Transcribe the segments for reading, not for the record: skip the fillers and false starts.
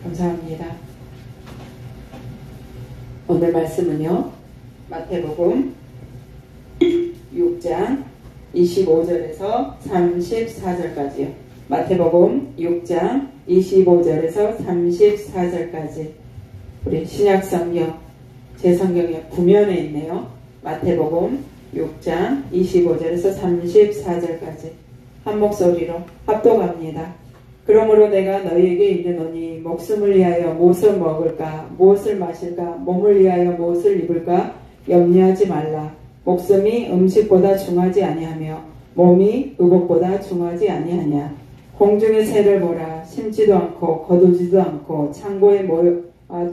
감사합니다. 오늘 말씀은요, 마태복음 6장 25절에서 34절까지요. 마태복음 6장 25절에서 34절까지. 우리 신약성경 제 성경에 구면에 있네요. 마태복음 6장 25절에서 34절까지 한 목소리로 합독합니다. 그러므로 내가 너희에게 이르노니 목숨을 위하여 무엇을 먹을까 무엇을 마실까 몸을 위하여 무엇을 입을까 염려하지 말라. 목숨이 음식보다 중하지 아니하며 몸이 의복보다 중하지 아니하냐. 공중의 새를 보라. 심지도 않고 거두지도 않고 창고에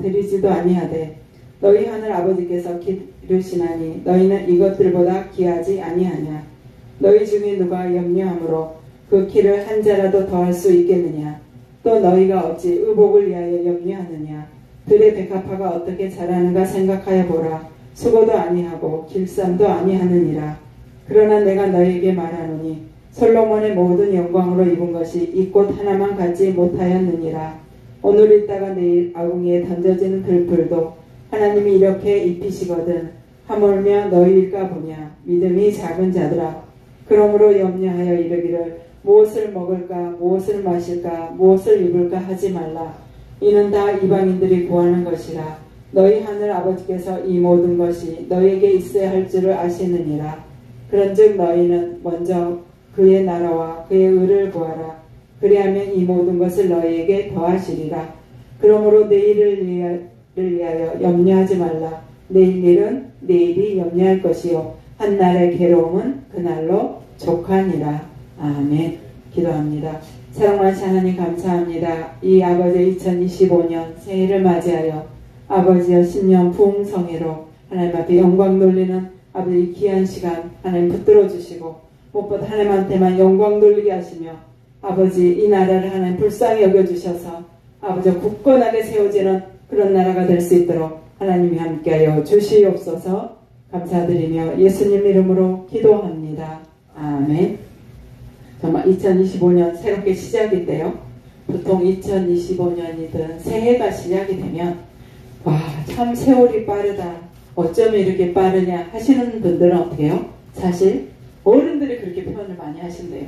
들이지도 아니하되 너희 하늘 아버지께서 기르시나니 너희는 이것들보다 귀하지 아니하냐. 너희 중에 누가 염려함으로 그 키를 한 자라도 더할 수 있겠느냐. 또 너희가 어찌 의복을 위하여 염려하느냐. 들의 백합화가 어떻게 자라는가 생각하여 보라. 수고도 아니하고 길쌈도 아니하느니라. 그러나 내가 너희에게 말하노니 솔로몬의 모든 영광으로 입은 것이 이 꽃 하나만 갖지 못하였느니라. 오늘 있다가 내일 아궁이에 던져지는 들풀도 하나님이 이렇게 입히시거든 하물며 너희일까 보냐. 믿음이 작은 자들아. 그러므로 염려하여 이르기를 무엇을 먹을까 무엇을 마실까 무엇을 입을까 하지 말라. 이는 다 이방인들이 구하는 것이라. 너희 하늘 아버지께서 이 모든 것이 너희에게 있어야 할 줄을 아시느니라. 그런즉 너희는 먼저 그의 나라와 그의 의를 구하라. 그리하면 이 모든 것을 너희에게 더하시리라. 그러므로 내일을 위하여 염려하지 말라. 내일 일은 내일이 염려할 것이요 한날의 괴로움은 그날로 족하니라. 아멘. 기도합니다. 사랑하신 하나님 감사합니다. 이 아버지의 2025년 새해를 맞이하여 아버지여 신년 부흥성회로 하나님 앞에 영광 돌리는 아버지 귀한 시간 하나님 붙들어 주시고 무엇보다 하나님한테만 영광 돌리게 하시며 아버지 이 나라를 하나님 불쌍히 여겨주셔서 아버지 굳건하게 세워지는 그런 나라가 될 수 있도록 하나님이 함께하여 주시옵소서. 감사드리며 예수님 이름으로 기도합니다. 아멘. 정말 2025년 새롭게 시작인데요. 보통 2025년이든 새해가 시작이 되면 와, 참 세월이 빠르다. 어쩜 이렇게 빠르냐 하시는 분들은 어떻게 해요? 사실 어른들이 그렇게 표현을 많이 하신대요.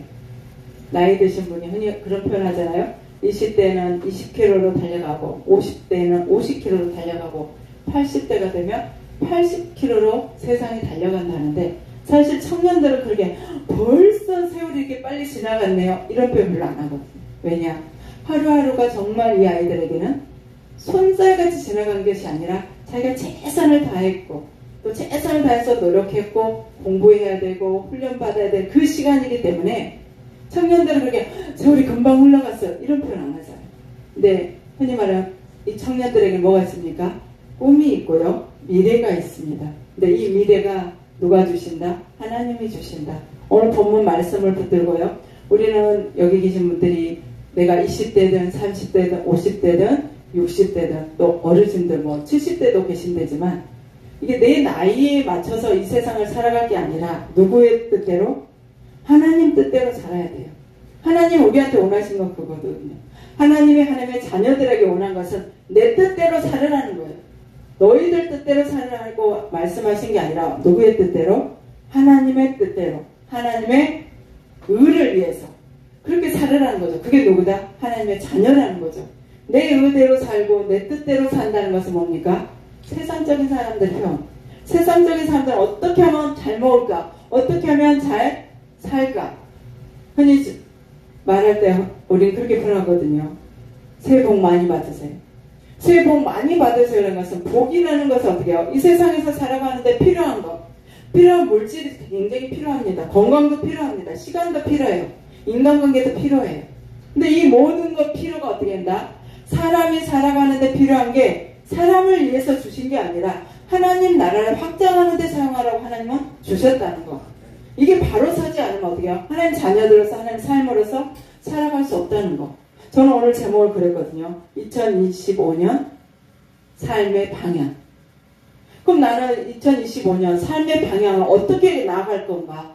나이 드신 분이 흔히 그런 표현 하잖아요. 20대는 20km로 달려가고 50대는 50km로 달려가고 80대가 되면 80km로 세상이 달려간다는데 사실 청년들은 그렇게 벌써 세월이 이렇게 빨리 지나갔네요. 이런 표현 별로 안 하거든요. 왜냐? 하루하루가 정말 이 아이들에게는 손살같이 지나간 것이 아니라 자기가 최선을 다했고 또 최선을 다해서 노력했고 공부해야 되고 훈련받아야 될 그 시간이기 때문에 청년들은 그렇게 세월이 금방 흘러갔어요. 이런 표현 안 하잖아요. 근데 흔히 말하는 이 청년들에게 뭐가 있습니까? 꿈이 있고요. 미래가 있습니다. 근데 이 미래가 누가 주신다? 하나님이 주신다. 오늘 본문 말씀을 붙들고요. 우리는 여기 계신 분들이 내가 20대든 30대든 50대든 60대든 또 어르신들 뭐 70대도 계신되지만 이게 내 나이에 맞춰서 이 세상을 살아갈 게 아니라 누구의 뜻대로? 하나님 뜻대로 살아야 돼요. 하나님 우리한테 원하신 건 그거거든요. 하나님의 자녀들에게 원한 것은 내 뜻대로 살으라는 거예요. 너희들 뜻대로 살으라고 말씀하신 게 아니라 누구의 뜻대로? 하나님의 뜻대로 하나님의 의를 위해서 그렇게 살으라는 거죠. 그게 누구다? 하나님의 자녀라는 거죠. 내 의대로 살고 내 뜻대로 산다는 것은 뭡니까? 세상적인 사람들의 표현. 세상적인 사람들은 어떻게 하면 잘 먹을까? 어떻게 하면 잘 살까? 흔히 말할 때 우리는 그렇게 표현하거든요. 새해 복 많이 받으세요. 새해 복 많이 받으세요라는 것은 복이라는 것은 어떻게 해요? 이 세상에서 살아가는데 필요한 것. 필요한 물질이 굉장히 필요합니다. 건강도 필요합니다. 시간도 필요해요. 인간관계도 필요해요. 근데 이 모든 것 필요가 어떻게 된다? 사람이 살아가는데 필요한 게 사람을 위해서 주신 게 아니라 하나님 나라를 확장하는 데 사용하라고 하나님은 주셨다는 거. 이게 바로 서지 않으면 어떻게 해요? 하나님 자녀들로서 하나님 삶으로서 살아갈 수 없다는 거. 저는 오늘 제목을 그랬거든요. 2025년 삶의 방향. 그럼 나는 2025년 삶의 방향을 어떻게 나아갈 건가?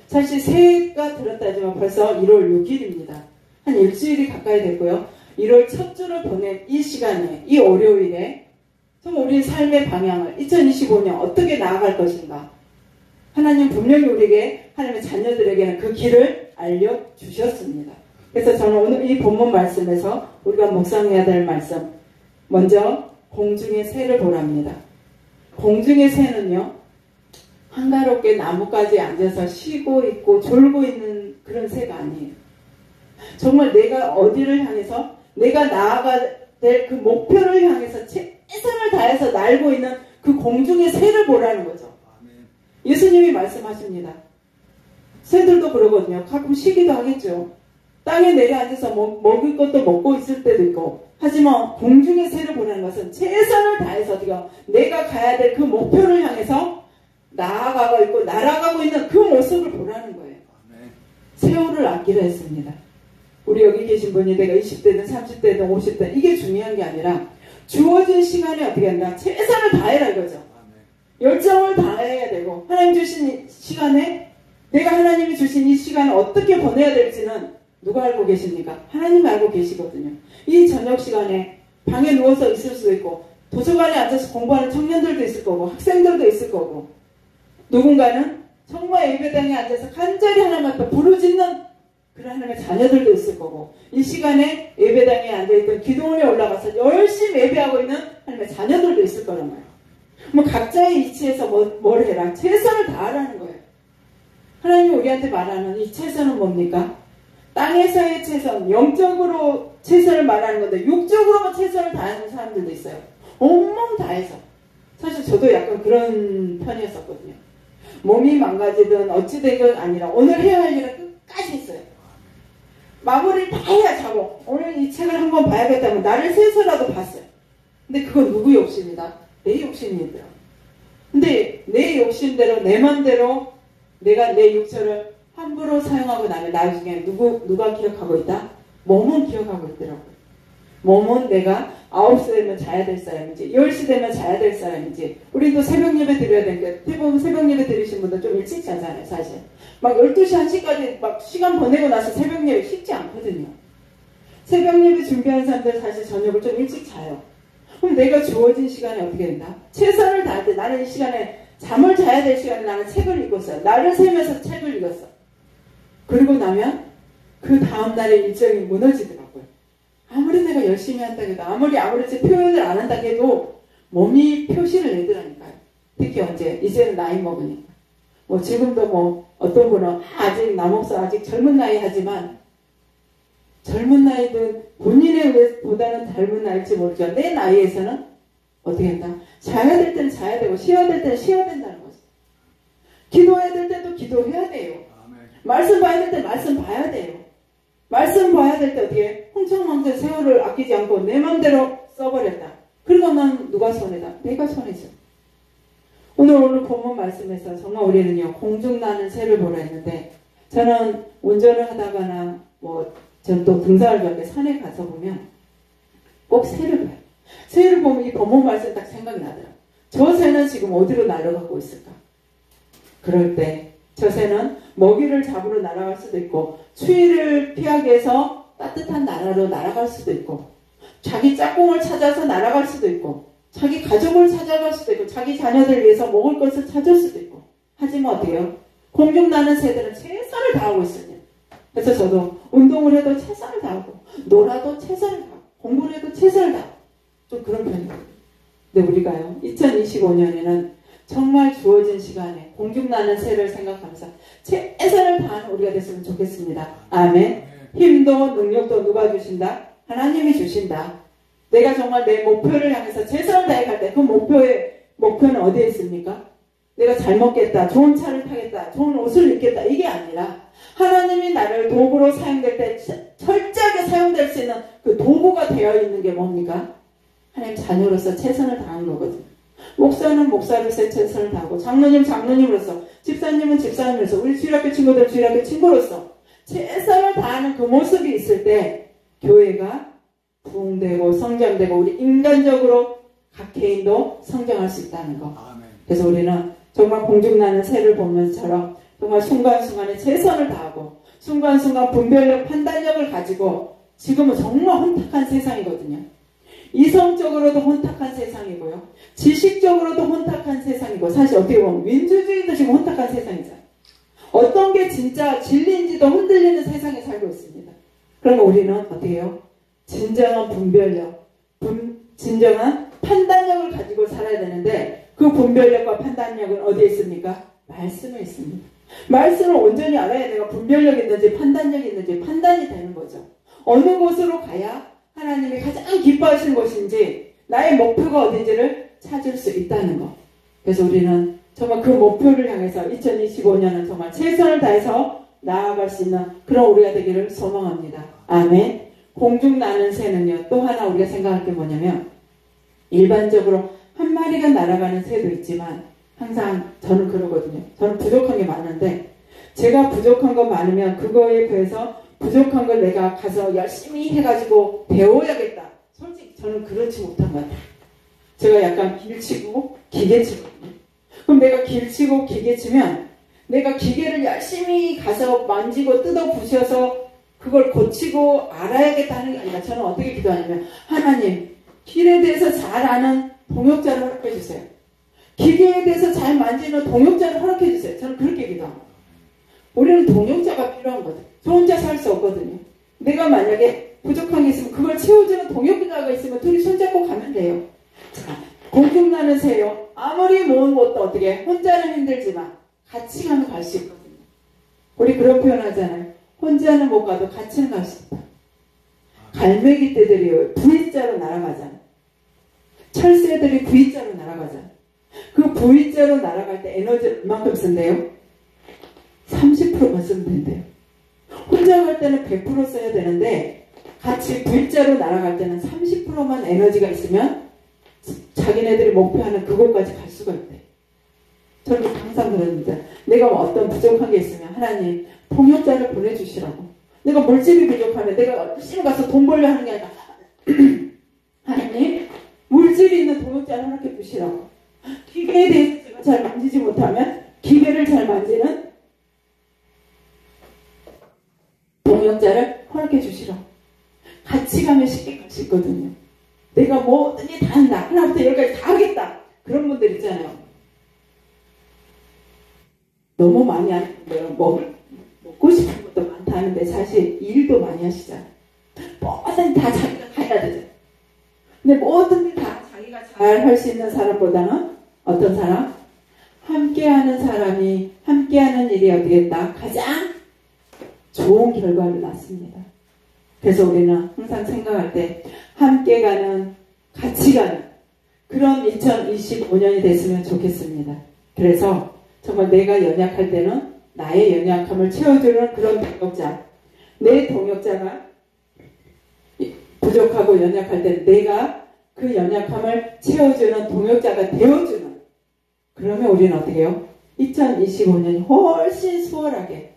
사실 새해가 들었다지만 벌써 1월 6일입니다. 한 일주일이 가까이 됐고요. 1월 첫 주를 보낸 이 시간에, 이 월요일에 정말 우리 삶의 방향을 2025년 어떻게 나아갈 것인가. 하나님 분명히 우리에게, 하나님의 자녀들에게는 그 길을 알려주셨습니다. 그래서 저는 오늘 이 본문 말씀에서 우리가 묵상해야 될 말씀, 먼저 공중의 새를 보랍니다. 공중의 새는요, 한가롭게 나뭇가지에 앉아서 쉬고 있고 졸고 있는 그런 새가 아니에요. 정말 내가 어디를 향해서, 내가 나아가야 될 그 목표를 향해서 최선을 다해서 날고 있는 그 공중의 새를 보라는 거죠. 예수님이 말씀하십니다. 새들도 그러거든요. 가끔 쉬기도 하겠죠. 땅에 내려앉아서 먹을 것도 먹고 있을 때도 있고, 하지만 공중의 새를 보라는 것은 최선을 다해서 내가 가야 될 그 목표를 향해서 나아가고 있고 날아가고 있는 그 모습을 보라는 거예요. 세월을 아끼려 했습니다. 우리 여기 계신 분이 내가 20대든 30대든 50대든 이게 중요한 게 아니라 주어진 시간에 어떻게 한다? 최선을 다해라 이거죠. 열정을 다해야 되고, 하나님 주신 시간에, 내가 하나님이 주신 이 시간을 어떻게 보내야 될지는 누가 알고 계십니까? 하나님이 알고 계시거든요. 이 저녁 시간에 방에 누워서 있을 수도 있고, 도서관에 앉아서 공부하는 청년들도 있을 거고, 학생들도 있을 거고, 누군가는 정말 예배당에 앉아서 간절히 하나님 앞에 부르짖는 그런 하나님의 자녀들도 있을 거고, 이 시간에 예배당에 앉아있던 기도원에 올라가서 열심히 예배하고 있는 하나님의 자녀들도 있을 거란 말이에요. 뭐 각자의 위치에서 뭘 해라? 최선을 다하라는 거예요. 하나님이 우리한테 말하는 이 최선은 뭡니까? 땅에서의 최선, 영적으로 최선을 말하는 건데 육적으로만 최선을 다하는 사람들도 있어요. 온몸 다해서. 사실 저도 약간 그런 편이었었거든요. 몸이 망가지든 어찌되든 아니라 오늘 해야 할 일은 끝까지 했어요. 마무리를 다 해야 자고, 오늘 이 책을 한번 봐야겠다면 나를 세서라도 봤어요. 근데 그건 누구 욕심이다? 내 욕심이더라. 근데 내 욕심대로, 내 맘대로 내가 내 육체를 함부로 사용하고 나면 나중에 누가 기억하고 있다? 몸은 기억하고 있더라고요. 몸은 내가 9시 되면 자야 될 사람인지 10시 되면 자야 될 사람인지, 우리도 새벽 예배 드려야 되니까 대부분 새벽 예배 드리신 분들 좀 일찍 자잖아요. 사실 막 12시 1시까지 막 시간 보내고 나서 새벽 예배 쉽지 않거든요. 새벽 예배 준비하는 사람들 사실 저녁을 좀 일찍 자요. 그럼 내가 주어진 시간에 어떻게 된다? 최선을 다할 때, 나는 이 시간에 잠을 자야 될 시간에 나는 책을 읽었어요. 나를 세면서 책을 읽었어. 그리고 나면 그 다음날의 일정이 무너지더라고요. 아무리 내가 열심히 한다 해도, 아무리 표현을 안 한다 해도 몸이 표시를 내더라니까요. 특히 언제? 이제는 나이 먹으니까. 뭐 지금도 뭐 어떤 분은 아직 남없어, 아직 젊은 나이 하지만, 젊은 나이든 본인에 보다는 젊은 나이일지 모르지만 내 나이에서는 어떻게 한다? 자야 될 때는 자야 되고 쉬어야 될 때는 쉬어야 된다는 거죠. 기도해야 될 때도 기도해야 돼요. 말씀 봐야 될 때 말씀 봐야 돼요. 말씀 봐야 될 때 어떻게 흥청망청 세월을 아끼지 않고 내 맘대로 써버렸다. 그러면 누가 손해다? 내가 손해죠. 오늘 본문 말씀에서 정말 우리는요, 공중 나는 새를 보라 했는데, 저는 운전을 하다가나 전 또 등산을 좋아하는데 산에 가서 보면 꼭 새를 봐요. 새를 보면 이 본문 말씀 딱 생각이 나더라고요. 저 새는 지금 어디로 날아가고 있을까? 그럴 때 저 새는 먹이를 잡으러 날아갈 수도 있고, 추위를 피하기 위해서 따뜻한 나라로 날아갈 수도 있고, 자기 짝꿍을 찾아서 날아갈 수도 있고, 자기 가족을 찾아갈 수도 있고, 자기 자녀들 위해서 먹을 것을 찾을 수도 있고. 하지만 어때요? 공중 나는 새들은 최선을 다하고 있습니다. 그래서 저도 운동을 해도 최선을 다하고, 놀아도 최선을 다하고, 공부를 해도 최선을 다하고, 좀 그런 편이거든요. 근데 우리가요, 2025년에는 정말 주어진 시간에 공중 나는 새를 생각하면서 최선을 다하는 우리가 됐으면 좋겠습니다. 아멘. 힘도 능력도 누가 주신다? 하나님이 주신다. 내가 정말 내 목표를 향해서 최선을 다해 갈 때 그 목표는 어디에 있습니까? 내가 잘 먹겠다, 좋은 차를 타겠다, 좋은 옷을 입겠다, 이게 아니라 하나님이 나를 도구로 사용될 때 철저하게 사용될 수 있는 그 도구가 되어 있는 게 뭡니까? 하나님 자녀로서 최선을 다한 거거든요. 목사는 목사로서 최선을 다하고, 장로님 장로님으로서, 집사님은 집사님으로서, 우리 주일학교 친구들 주일학교 친구로서 최선을 다하는 그 모습이 있을 때 교회가 부흥되고 성장되고 우리 인간적으로 각 개인도 성장할 수 있다는 거. 그래서 우리는 정말 공중나는 새를 보면서처럼 정말 순간순간에 최선을 다하고, 순간순간 분별력, 판단력을 가지고 지금은 정말 혼탁한 세상이거든요. 이성적으로도 혼탁한 세상이고요. 지식적으로도 혼탁한 세상이고, 사실 어떻게 보면 민주주의도 지금 혼탁한 세상이잖아요. 어떤 게 진짜 진리인지도 흔들리는 세상에 살고 있습니다. 그러면 우리는 어떻게 해요? 진정한 분별력, 진정한 판단력을 가지고 살아야 되는데, 그 분별력과 판단력은 어디에 있습니까? 말씀에 있습니다. 말씀을 온전히 알아야 내가 분별력이 있는지 판단력이 있는지 판단이 되는 거죠. 어느 곳으로 가야 하나님이 가장 기뻐하시는 곳인지, 나의 목표가 어딘지를 찾을 수 있다는 것. 그래서 우리는 정말 그 목표를 향해서 2025년은 정말 최선을 다해서 나아갈 수 있는 그런 우리가 되기를 소망합니다. 아멘. 공중 나는 새는요, 또 하나 우리가 생각할 게 뭐냐면, 일반적으로 한 마리가 날아가는 새도 있지만 항상 저는 그러거든요. 저는 부족한 게 많은데, 제가 부족한 거 많으면 그거에 비해서 부족한 걸 내가 가서 열심히 해가지고 배워야겠다. 솔직히 저는 그렇지 못한 것 같아요. 제가 약간 길치고 기계치거든요. 그럼 내가 길치고 기계치면 내가 기계를 열심히 가서 만지고 뜯어 부셔서 그걸 고치고 알아야겠다 하는 게 아니라, 저는 어떻게 기도하냐면, 하나님, 길에 대해서 잘 아는 동역자를 허락해 주세요. 기계에 대해서 잘 만지는 동역자를 허락해 주세요. 저는 그렇게 기도합니다. 우리는 동역자가 필요한 거죠. 저 혼자 살 수 없거든요. 내가 만약에 부족한 게 있으면 그걸 채워주는 동역자가 있으면 둘이 손잡고 가면 돼요. 자, 공중 나는 새요. 아무리 모은 것도 어떻게 혼자는 힘들지만 같이 가면 갈 수 있거든요. 우리 그런 표현 하잖아요. 혼자는 못 가도 같이는 갈 수 있다. 갈매기 떼들이 V자로 날아가잖아요. 철새들이 V자로 날아가잖아요. 그 V자로 날아갈 때 에너지를 얼만큼 쓴대요? 30%만 쓰면 된대요. 혼자 갈 때는 100% 써야 되는데, 같이 V자로 날아갈 때는 30%만 에너지가 있으면 자기네들이 목표하는 그곳까지 갈 수가 있대. 저는 항상 그럽니다. 내가 뭐 어떤 부족한 게 있으면 하나님 동역자를 보내주시라고. 내가 물질이 부족하면 내가 열심히 가서 돈 벌려 하는 게 아니라 하나님 물질이 있는 동역자를 허락해 주시라고. 기계에 대해서 제가 잘 만지지 못하면 기계를 잘 만지는 동역자를 허락해 주시라고. 같이 가면 쉽게 갈 수 있거든요. 내가 뭐든지 다 한다. 하나부터 열까지 다 하겠다. 그런 분들 있잖아요. 너무 많이 하는데요. 먹고 싶은 것도 많다 하는데 사실 일도 많이 하시잖아요. 뭐든 다 자기가 해야 되잖아요. 근데 뭐든 다 자기가 잘 할 수 있는 사람보다는 어떤 사람? 함께하는 사람이 함께하는 일이 어디겠다? 가장 좋은 결과를 낳습니다. 그래서 우리는 항상 생각할 때 함께 가는, 같이 가는 그런 2025년이 됐으면 좋겠습니다. 그래서 정말 내가 연약할 때는 나의 연약함을 채워주는 그런 동역자, 내 동역자가 부족하고 연약할 때 내가 그 연약함을 채워주는 동역자가 되어주는, 그러면 우리는 어떻게 해요? 2025년이 훨씬 수월하게,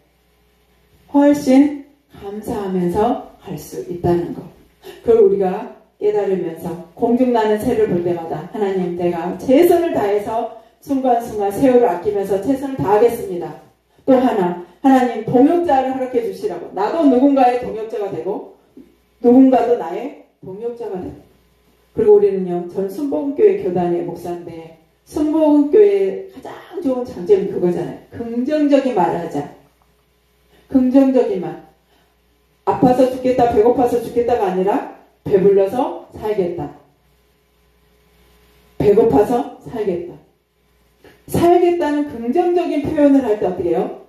훨씬 감사하면서 갈 수 있다는 것. 그걸 우리가 깨달으면서 공중 나는 새를 볼 때마다 하나님, 내가 최선을 다해서 순간순간 새우를 아끼면서 최선을 다하겠습니다. 또 하나, 하나님 동역자를 허락해 주시라고. 나도 누군가의 동역자가 되고 누군가도 나의 동역자가 되고. 그리고 우리는요, 저는 순복음교회 교단의 목사인데, 순복음교회의 가장 좋은 장점이 그거잖아요. 긍정적인 말을 하자. 긍정적인 말. 아파서 죽겠다, 배고파서 죽겠다가 아니라 배불러서 살겠다. 배고파서 살겠다. 살겠다는 긍정적인 표현을 할 때 어떻게 해요?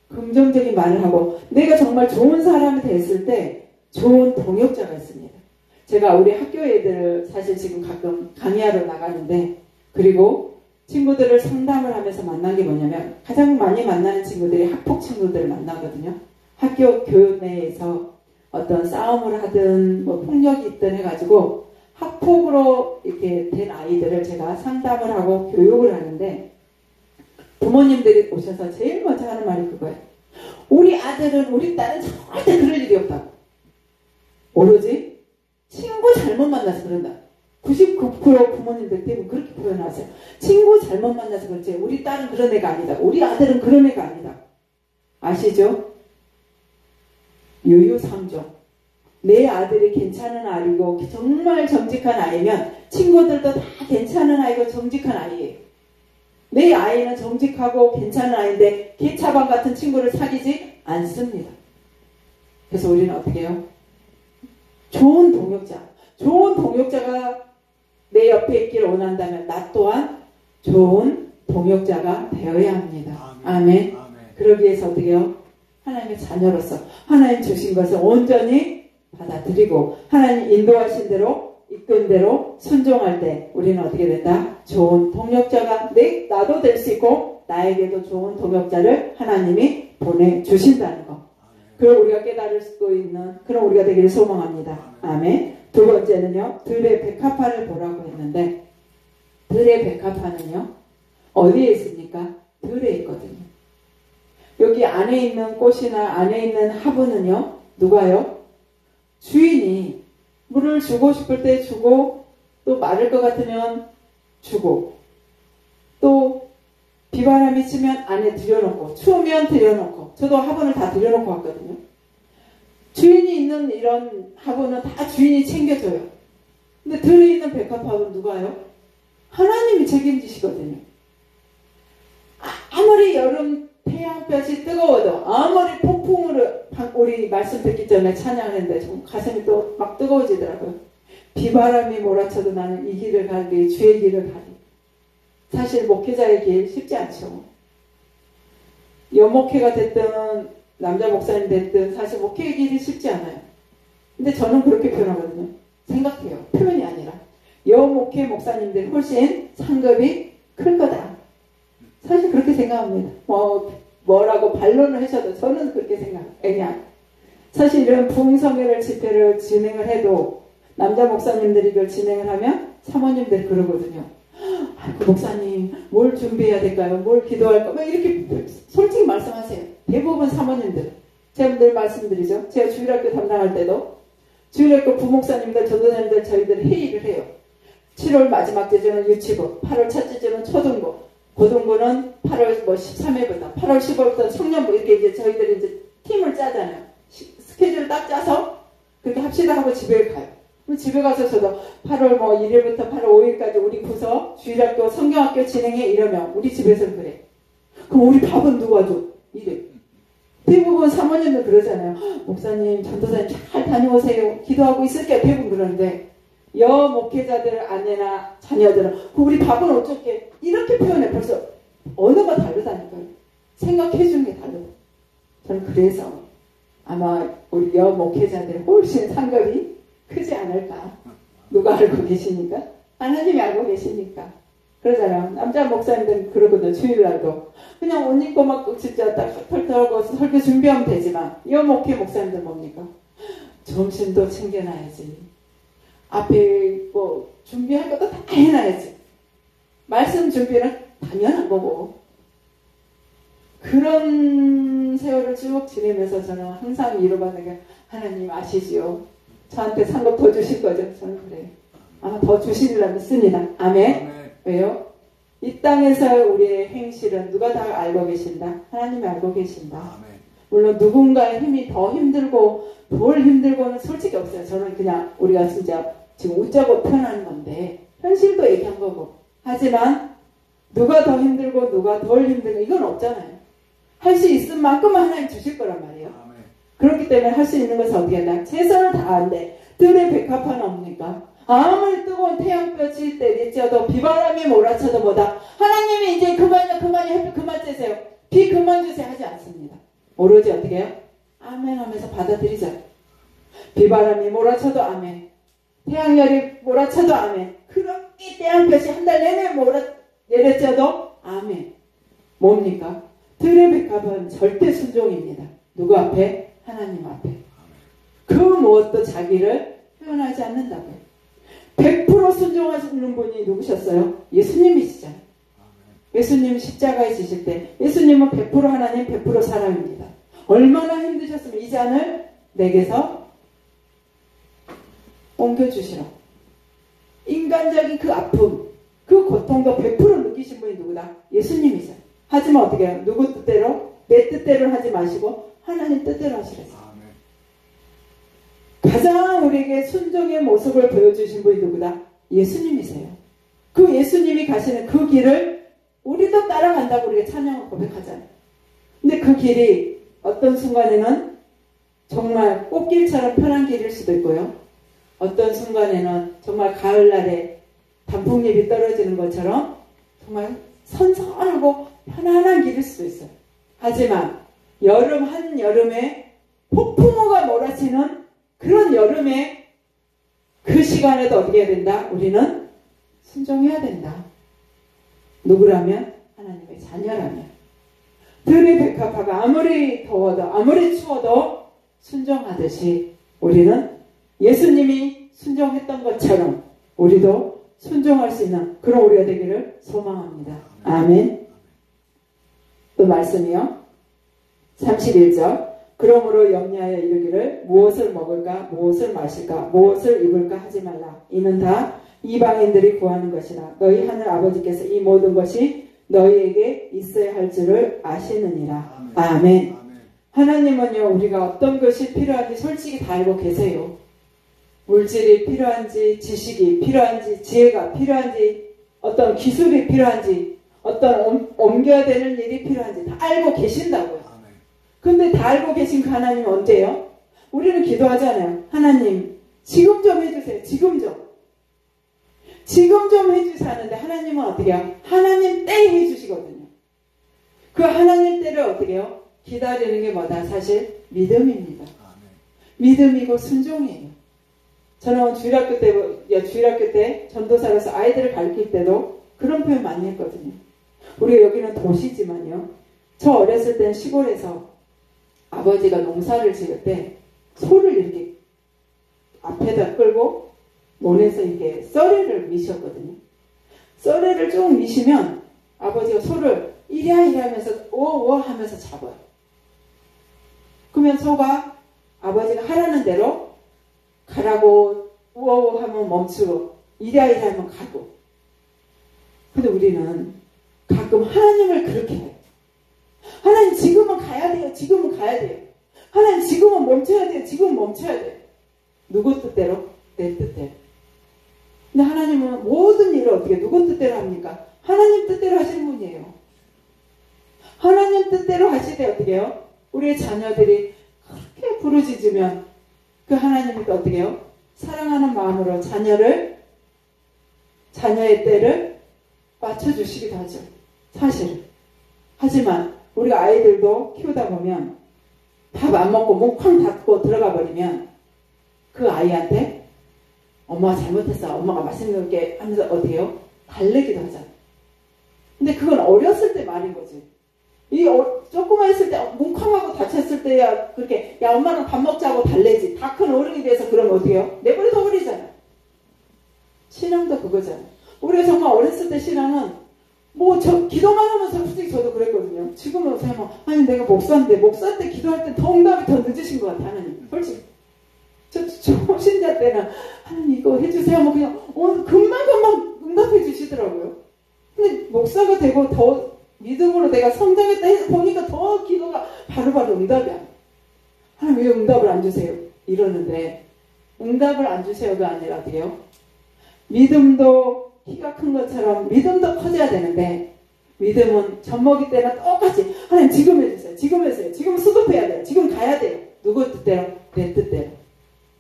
긍정적인 말을 하고, 내가 정말 좋은 사람이 됐을 때 좋은 동역자가 있습니다. 제가 우리 학교 애들을 사실 지금 가끔 강의하러 나가는데, 그리고 친구들을 상담을 하면서 만난 게 뭐냐면, 가장 많이 만나는 친구들이 학폭 친구들을 만나거든요. 학교 교육 내에서 어떤 싸움을 하든 뭐 폭력이 있든 해가지고 학폭으로 이렇게 된 아이들을 제가 상담을 하고 교육을 하는데, 부모님들이 오셔서 제일 먼저 하는 말이 그거예요. 우리 아들은, 우리 딸은 절대 그럴 일이 없다고. 오로지 친구 잘못 만나서 그런다. 99% 부모님들 대부분 그렇게 표현하세요. 친구 잘못 만나서 그렇지 우리 딸은 그런 애가 아니다. 우리 아들은 그런 애가 아니다. 아시죠? 유유상종. 내 아들이 괜찮은 아이고 정말 정직한 아이면 친구들도 다 괜찮은 아이고 정직한 아이예요. 내 아이는 정직하고 괜찮은 아이인데 개차반 같은 친구를 사귀지 않습니다. 그래서 우리는 어떻게 해요? 좋은 동역자가 내 옆에 있기를 원한다면 나 또한 좋은 동역자가 되어야 합니다. 아멘. 그러기 위해서 어떻게 해요? 하나님의 자녀로서 하나님 주신 것을 온전히 받아들이고 하나님 인도하신 대로 이끈 대로 순종할 때 우리는 어떻게 된다? 좋은 동역자가 나도 될 수 있고 나에게도 좋은 동역자를 하나님이 보내주신다는 거. 그걸 우리가 깨달을 수 있는 그런 우리가 되기를 소망합니다. 아멘. 두 번째는요. 들의 백합화를 보라고 했는데 들의 백합화는요. 어디에 있습니까? 들에 있거든요. 여기 안에 있는 꽃이나 안에 있는 화분은요. 누가요? 주인이 물을 주고 싶을 때 주고 또 마를 것 같으면 주고 또 비바람이 치면 안에 들여놓고 추우면 들여놓고 저도 화분을 다 들여놓고 왔거든요. 주인이 있는 이런 화분은 다 주인이 챙겨줘요. 근데 들에 있는 백합화분 누가요? 하나님이 책임지시거든요. 아무리 여름 태양볕이 뜨거워도 아무리 폭풍으로 우리 말씀 듣기 전에 찬양했는데 좀 가슴이 또 막 뜨거워지더라고요. 비바람이 몰아쳐도 나는 이 길을 가리 주의 길을 가리. 사실 목회자의 길 쉽지 않죠. 여목회가 됐든 남자 목사님 됐든 사실 목회의 길이 쉽지 않아요. 근데 저는 그렇게 표현하거든요. 생각해요. 표현이 아니라 여목회 목사님들이 훨씬 상급이 클 거다. 사실 그렇게 생각합니다. 뭐라고 반론을 하셔도 저는 그렇게 생각해요. 그냥 사실 이런 부흥성회를 집회를 진행을 해도 남자 목사님들이 이걸 진행을 하면 사모님들이 그러거든요. 아이고 목사님 뭘 준비해야 될까요? 뭘 기도할까? 뭐 이렇게 솔직히 말씀하세요. 대부분 사모님들. 제가 늘 말씀드리죠. 제가 주일학교 담당할 때도 주일학교 부목사님들 전도사님들 저희들 회의를 해요. 7월 마지막 주제는 유치부, 8월 첫 주제는 초등부, 고등부는 8월 13일부터 8월 15일부터 청년부 이렇게 이제 저희들이 이제 팀을 짜잖아요. 스케줄을 딱 짜서 그렇게 합시다 하고 집에 가요. 그럼 집에 가서 저도 8월 1일부터 8월 5일까지 우리 부서 주일학교 성경학교 진행해 이러면 우리 집에서는 그래. 그럼 우리 밥은 누가 줘? 이래. 대부분 사모님들 그러잖아요. 목사님, 전도사님 잘 다녀오세요. 기도하고 있을게요. 대부분 그러는데 여목회자들 아내나 자녀들은 우리 밥은 어쩔게 이렇게 표현해. 벌써 언어가 다르다니까요. 생각해 주는 게 다르다. 저는 그래서 아마 우리 여목회자들이 훨씬 상급이 크지 않을까. 누가 알고 계시니까? 하나님이 알고 계시니까. 그러잖아요. 남자 목사님들은 그러거든요. 주일날도 그냥 옷 입고 막 진짜 딱 털털하고 설교 준비하면 되지만 여목회 목사님들 뭡니까? 점심도 챙겨놔야지. 앞에 뭐 준비할 것도 다 해놔야지. 말씀 준비는 당연한 거고. 그런 세월을 쭉 지내면서 저는 항상 위로받는 게 하나님 아시지요. 저한테 상급 더 주실 거죠. 저는 그래요. 아마 더 주시리라 믿습니다. 아멘. 아멘. 왜요? 이 땅에서 우리의 행실은 누가 다 알고 계신다? 하나님이 알고 계신다. 아멘. 물론 누군가의 힘이 더 힘들고 덜 힘들고는 솔직히 없어요. 저는 그냥 우리가 진짜 지금 웃자고 표현하는 건데 현실도 얘기한 거고. 하지만 누가 더 힘들고 누가 덜 힘들고 이건 없잖아요. 할 수 있은 만큼은 하나님 주실 거란 말이에요. 아멘. 그렇기 때문에 할 수 있는 것은 어떻게 한다? 최선을 다하는데 들의 백합화는 없으니까 아무리 뜨거운 태양볕이 때리쳐도 비바람이 몰아쳐도 뭐다. 하나님이 이제 그만요 햇빛 그만 쬐세요. 비 그만 주세요 하지 않습니다. 오로지 어떻게 해요? 아멘 하면서 받아들이자. 비바람이 몰아쳐도 아멘. 태양열이 몰아쳐도 아멘. 그렇게 태양볕이 한 달 내내 내려쳐도 아멘. 뭡니까? 들의 백합은 절대 순종입니다. 누구 앞에? 하나님 앞에. 그 무엇도 자기를 표현하지 않는다고요. 100% 순종하시는 분이 누구셨어요? 예수님이시잖아요. 예수님 십자가에 지실 때 예수님은 100% 하나님 100% 사람입니다. 얼마나 힘드셨으면 이 잔을 내게서 옮겨주시라. 인간적인 그 아픔, 그 고통도 100% 느끼신 분이 누구다? 예수님이죠. 하지만 어떻게 해요? 누구 뜻대로? 내 뜻대로 하지 마시고 하나님 뜻대로 하시랬어요. 가장 우리에게 순종의 모습을 보여주신 분이 누구다? 예수님이세요. 그 예수님이 가시는 그 길을 우리도 따라간다고 우리가 찬양을 고백하잖아요. 근데 그 길이 어떤 순간에는 정말 꽃길처럼 편한 길일 수도 있고요. 어떤 순간에는 정말 가을날에 단풍잎이 떨어지는 것처럼 정말 선선하고 편안한 길일 수도 있어요. 하지만 한여름에 폭풍우가 몰아치는 그런 여름에 그 시간에도 어떻게 해야 된다? 우리는 순종해야 된다. 누구라면? 하나님의 자녀라면. 들의 백합화가 아무리 더워도 아무리 추워도 순종하듯이 우리는 예수님이 순종했던 것처럼 우리도 순종할 수 있는 그런 우리가 되기를 소망합니다. 아멘. 또 말씀이요. 31절. 그러므로 염려하여 이르기를 무엇을 먹을까 무엇을 마실까 무엇을 입을까 하지 말라. 이는 다 이방인들이 구하는 것이라. 너희 하늘 아버지께서 이 모든 것이 너희에게 있어야 할 줄을 아시느니라. 아멘. 하나님은요, 우리가 어떤 것이 필요한지 솔직히 다 알고 계세요. 물질이 필요한지, 지식이 필요한지, 지혜가 필요한지, 어떤 기술이 필요한지, 어떤 옮겨야 되는 일이 필요한지 다 알고 계신다고요. 근데 다 알고 계신 그 하나님은 언제요? 우리는 기도하잖아요. 하나님, 지금 좀 해주세요. 지금 좀. 지금 좀 해주세요 하는데 하나님은 어떻게 해요? 하나님 때 해주시거든요. 그 하나님 때를 어떻게 해요? 기다리는 게 뭐다? 사실 믿음입니다. 믿음이고 순종이에요. 저는 주일학교 때 전도사로서 아이들을 가르칠 때도 그런 표현 많이 했거든요. 우리가 여기는 도시지만요. 저 어렸을 땐 시골에서 아버지가 농사를 지을 때 소를 이렇게 앞에다 끌고 논에서 이렇게 썰애를 미셨거든요. 썰애를 쭉 미시면 아버지가 소를 이랴 하면서 오오 하면서 잡아요. 그러면 소가 아버지가 하라는 대로 가라고 우어우 하면 멈추고 이랴 하면 가고. 근데 우리는 가끔 하나님을 그렇게 해요. 하나님 지금은 가야 돼요. 지금은 가야 돼요. 하나님 지금은 멈춰야 돼요. 지금은 멈춰야 돼요. 누구 뜻대로? 내 뜻대로. 근데 하나님은 모든 일을 어떻게 누구 뜻대로 합니까? 하나님 뜻대로 하시는 분이에요. 하나님 뜻대로 하실 때 어떻게 해요? 우리의 자녀들이 그렇게 부르짖으면 그 하나님이 또 어떻게 해요? 사랑하는 마음으로 자녀의 때를 맞춰주시기도 하죠. 사실. 하지만 우리가 아이들도 키우다 보면 밥 안 먹고 문 쾅 닫고 들어가 버리면 그 아이한테 엄마가 잘못했어. 엄마가 맛있는 게 하면서 어떻게 해요? 달래기도 하잖아. 근데 그건 어렸을 때 말인 거지. 조그만 했을 때 뭉쾅하고 다쳤을 때야 그렇게 야 엄마는 밥 먹자고 달래지. 다 큰 어른이 돼서 그러면 어떻게 해요? 내버려 버리잖아. 신앙도 그거잖아. 우리가 정말 어렸을 때 신앙은 기도만 하면서 솔직히 저도 그랬거든요. 지금은 생각하면 아니 내가 목사인데 때 기도할 때 더 응답이 더 늦으신 것 같아. 하나님. 솔직히. 저 신자 때는 하나님 이거 해주세요 하면 그냥 금방 응답해 주시더라고요. 근데 목사가 되고 더 믿음으로 내가 성장했다 해서 보니까 더 기도가 바로바로 응답이 안 돼요. 하나님 왜 응답을 안 주세요? 이러는데 응답을 안 주세요가 아니라 어떻게요? 믿음도 키가 큰 것처럼 믿음도 커져야 되는데 믿음은 젖먹이 때나 똑같이 하나님 지금 해주세요. 지금 해주세요. 지금 수급해야 돼요. 지금 가야 돼요. 누구 뜻대로? 내 뜻대로.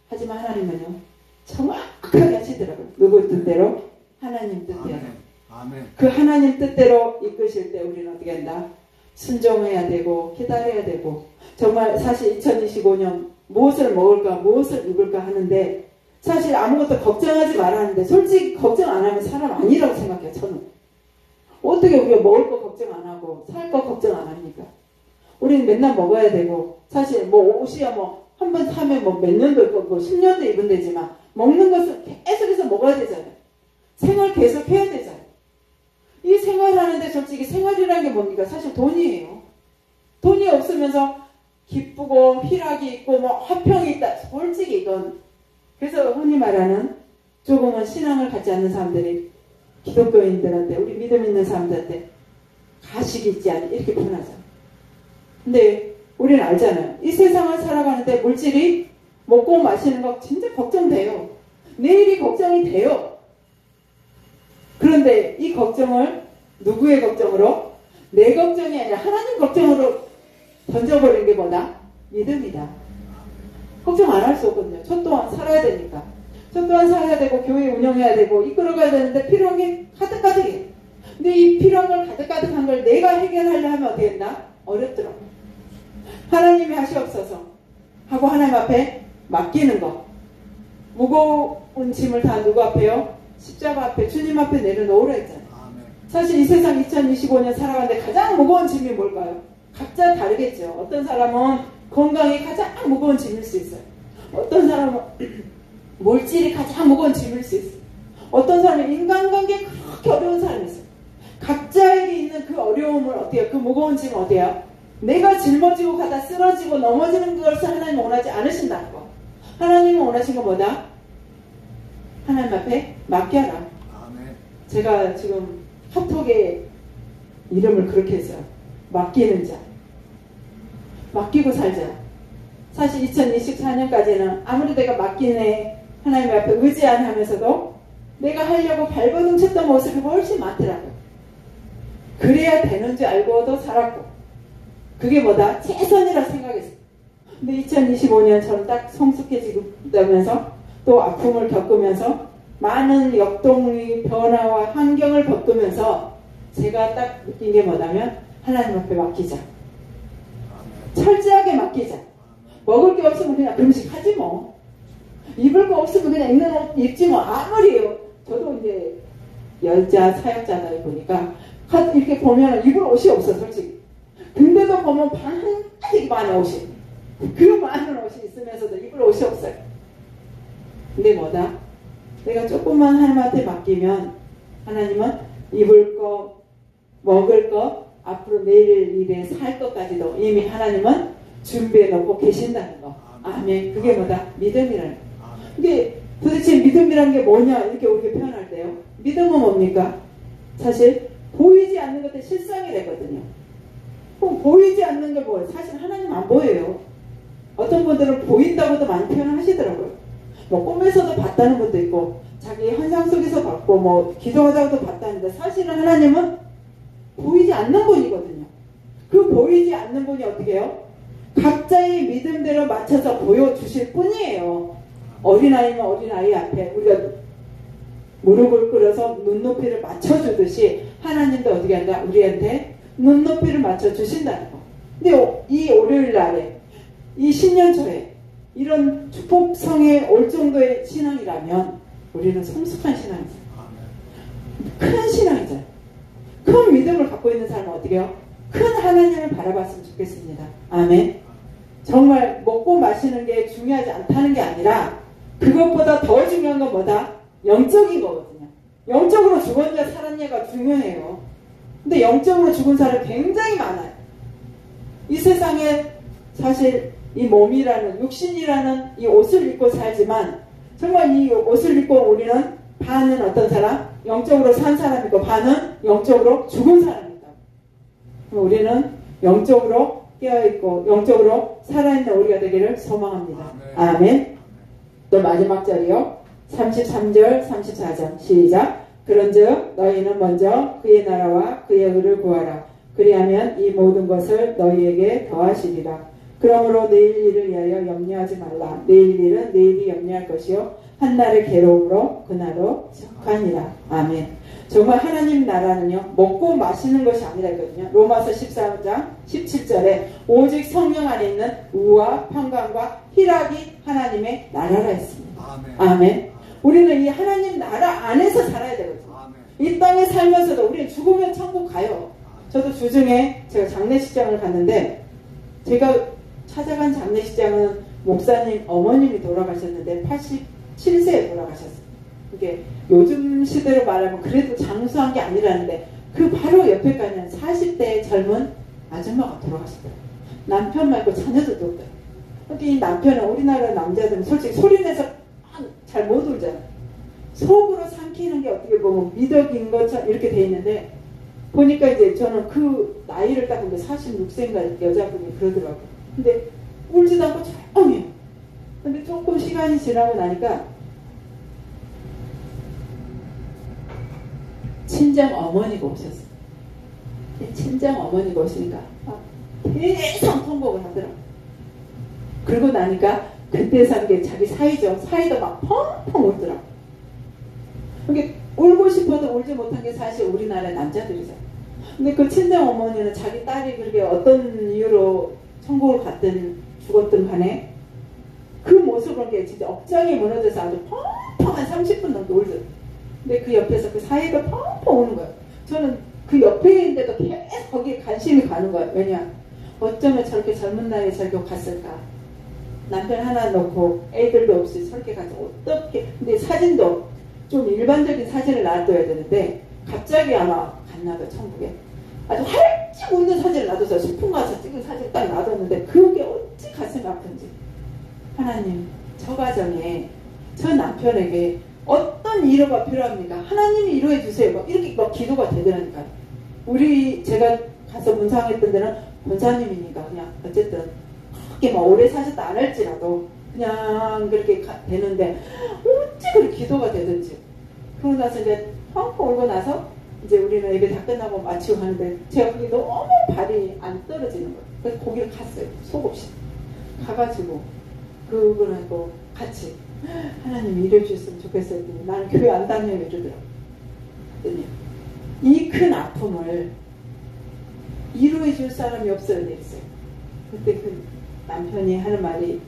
하지만 하나님은요 정확하게 하시더라고요. 누구 뜻대로? 하나님 뜻대로. 아멘. 그 하나님 뜻대로 이끄실 때 우리는 어떻게 한다? 순종해야 되고 기다려야 되고 정말 사실 2025년 무엇을 먹을까 무엇을 입을까 하는데 사실 아무것도 걱정하지 말아 하는데 솔직히 걱정 안 하면 사람 아니라고 생각해요. 저는. 어떻게 우리가 먹을 거 걱정 안 하고 살 거 걱정 안 합니까? 우리는 맨날 먹어야 되고 사실 옷이야 한 번 사면 몇 년도 입고 10년도 입으면 되지만 먹는 것을 계속해서 먹어야 되잖아요. 생활 계속 해야 되잖아요. 이 생활하는데 솔직히 생활이라는 게 뭡니까? 사실 돈이에요. 돈이 없으면서 기쁘고 희락이 있고 화평이 있다. 솔직히 이건 그래서 흔히 말하는 조금은 신앙을 갖지 않는 사람들이 기독교인들한테 우리 믿음 있는 사람들한테 가식이 있지 않니 이렇게 표현하잖아요. 근데 우리는 알잖아요. 이 세상을 살아가는데 물질이 먹고 마시는 거 진짜 걱정돼요. 내일이 걱정이 돼요. 그런데 이 걱정을 누구의 걱정으로? 내 걱정이 아니라 하나님 걱정으로 던져버리는 게 뭐다? 믿음이다. 걱정 안 할 수 없거든요. 저 또한 살아야 되니까. 저 또한 살아야 되고 교회 운영해야 되고 이끌어가야 되는데 필요한 게 가득가득해. 근데 이 필요한 걸 가득가득한 걸 내가 해결하려 하면 어떻게 된다? 어렵더라고. 하나님이 하시옵소서 하고 하나님 앞에 맡기는 거. 무거운 짐을 다 누구 앞에요? 십자가 앞에 주님 앞에 내려놓으라 했잖아요. 사실 이 세상 2025년 살아가는데 가장 무거운 짐이 뭘까요? 각자 다르겠죠. 어떤 사람은 건강이 가장 무거운 짐일 수 있어요. 어떤 사람은 물질이 가장 무거운 짐일 수 있어요. 어떤 사람은 인간관계 그렇게 어려운 사람이 있어요. 각자에게 있는 그 어려움을 어때요? 그 무거운 짐을 어때요? 내가 짊어지고 가다 쓰러지고 넘어지는 것을 하나님은 원하지 않으신다는 거. 하나님은 원하신 거 뭐다? 하나님 앞에 맡겨라. 아멘. 제가 지금 카톡에 이름을 그렇게 했어요. 맡기는 자. 맡기고 살자. 사실 2024년까지는 아무리 내가 맡기네 하나님 앞에 의지 안 하면서도 내가 하려고 발버둥 쳤던 모습이 훨씬 많더라고요. 그래야 되는 줄 알고도 살았고 그게 뭐다? 최선이라 생각했어요. 근데 2025년 저는 딱 성숙해지면서 또 아픔을 겪으면서 많은 역동의 변화와 환경을 겪으면서 제가 딱 느낀 게 뭐냐면 하나님 앞에 맡기자. 철저하게 맡기자. 먹을 게 없으면 그냥 금식하지 뭐. 입을 거 없으면 그냥 입는 옷 입지 뭐. 아무리 저도 이제 여자 사역자다 보니까 이렇게 보면 입을 옷이 없어 솔직히. 근데도 보면 반한가지 많은 옷이. 그 많은 옷이 있으면서도 입을 옷이 없어요. 근데 뭐다? 내가 조금만 하나님한테 맡기면 하나님은 입을 거, 먹을 거, 앞으로 내일 일에 살 것까지도 이미 하나님은 준비해 놓고 계신다는 거. 아멘. 그게 뭐다? 믿음이라는 거. 이게 도대체 믿음이라는 게 뭐냐 이렇게 우리가 표현할 때요. 믿음은 뭡니까? 사실 보이지 않는 것들 실상이 되거든요. 그럼 보이지 않는 게 뭐예요? 사실 하나님 안 보여요. 어떤 분들은 보인다고도 많이 표현하시더라고요. 뭐 꿈에서도 봤다는 분도 있고 자기 환상 속에서 봤고 뭐 기도하다가도 봤다는데 사실은 하나님은 보이지 않는 분이거든요. 그 보이지 않는 분이 어떻게 해요? 각자의 믿음대로 맞춰서 보여주실 뿐이에요. 어린아이면 어린아이 앞에 우리가 무릎을 꿇어서 눈높이를 맞춰주듯이 하나님도 어떻게 한다? 우리한테 눈높이를 맞춰주신다는 거. 근데 이 월요일 날에 이 신년 초에 이런 축복성에 올 정도의 신앙이라면 우리는 성숙한 신앙이죠. 큰 신앙이죠. 큰 믿음을 갖고 있는 사람은 어떻게 해요? 큰 하나님을 바라봤으면 좋겠습니다. 아멘. 정말 먹고 마시는 게 중요하지 않다는 게 아니라 그것보다 더 중요한 건 뭐다? 영적인 거거든요. 영적으로 죽었냐 살았냐가 중요해요. 근데 영적으로 죽은 사람이 굉장히 많아요. 이 세상에 사실 이 몸이라는 육신이라는 이 옷을 입고 살지만 정말 이 옷을 입고 우리는 반은 어떤 사람? 영적으로 산 사람이고 반은 영적으로 죽은 사람이다. 우리는 영적으로 깨어있고 영적으로 살아있는 우리가 되기를 소망합니다. 아멘. 아멘. 또 마지막 절이요. 33절 34절 시작. 그런즉 너희는 먼저 그의 나라와 그의 의를 구하라. 그리하면 이 모든 것을 너희에게 더하시리라. 그러므로 내일 일을 위하여 염려하지 말라. 내일 일은 내일이 염려할 것이요 한날의 괴로움으로 그날로 적하니라. 아멘. 정말 하나님 나라는요 먹고 마시는 것이 아니라 했거든요. 로마서 14장 17절에 오직 성령 안에 있는 우와 평강과 희락이 하나님의 나라라 했습니다. 아멘. 아멘. 우리는 이 하나님 나라 안에서 살아야 되거든요. 아멘. 이 땅에 살면서도 우리는 죽으면 천국 가요. 저도 주중에 제가 장례식장을 갔는데 제가 찾아간 장례식장은 목사님 어머님이 돌아가셨는데 87세에 돌아가셨어요. 이게 요즘 시대로 말하면 그래도 장수한 게 아니라는데 그 바로 옆에 가면 40대의 젊은 아줌마가 돌아가시더라고요. 남편 말고 자녀도 없더라고요. 근데 이 남편은 우리나라 남자들은 솔직히 소리내서 잘 못 울잖아요. 속으로 삼키는 게 어떻게 보면 미덕인 것처럼 이렇게 돼 있는데 보니까 이제 저는 그 나이를 딱 보는데 46세인가 여자분이 그러더라고요. 근데 울지도 않고 조용해요. 근데 조금 시간이 지나고 나니까 친정 어머니가 오셨어. 친정 어머니가 오시니까 계속 통곡을 하더라고. 그러고 나니까 그때 산 게 자기 사이죠. 사이도 막 펑펑 울더라고. 그게 울고 싶어도 울지 못한 게 사실 우리나라 남자들이잖아. 근데 그 친정 어머니는 자기 딸이 그렇게 어떤 이유로 천국을 갔든 죽었든 간에 그 모습을 본 게 진짜 억장이 무너져서 아주 펑펑 한 30분 정도 울더라고. 근데 그 옆에서 그 사이가 펑펑 우는 거예요. 저는 그 옆에 있는데도 계속 거기에 관심이 가는 거예요. 왜냐? 어쩌면 저렇게 젊은 나이에 저렇게 갔을까? 남편 하나 놓고 애들도 없이 저렇게 가서 어떻게? 근데 사진도 좀 일반적인 사진을 놔둬야 되는데 갑자기 아마 갔나 봐요. 천국에. 아주 활짝 웃는 사진을 놔둬서 소풍 가서 찍은 사진을 딱 놔뒀는데 그게 어찌 가슴이 아픈지. 하나님, 저 가정에 저 남편에게 어떤 위로가 필요합니까? 하나님이 위로해 주세요. 막 이렇게 막 기도가 되더라니까. 제가 가서 문상했던 데는 권사님이니까 그냥 어쨌든 그렇게 막 오래 사셨다 안 할지라도 그냥 그렇게 되는데 어찌 그렇게 기도가 되든지. 그러고 나서 이제 펑펑 울고 나서 이제 우리는 예배 다 끝나고 마치고 하는데 제가 그게 너무 발이 안 떨어지는 거예요. 그래서 거기를 갔어요. 속 없이. 가가지고 그분하고 같이 하나님 이뤄 주셨으면 좋겠어요. 나는 교회 안 다녀요 이러더라고요. 이 큰 아픔을 이루어 줄 사람이 없어야 됐어요. 그때 그 남편이 하는 말이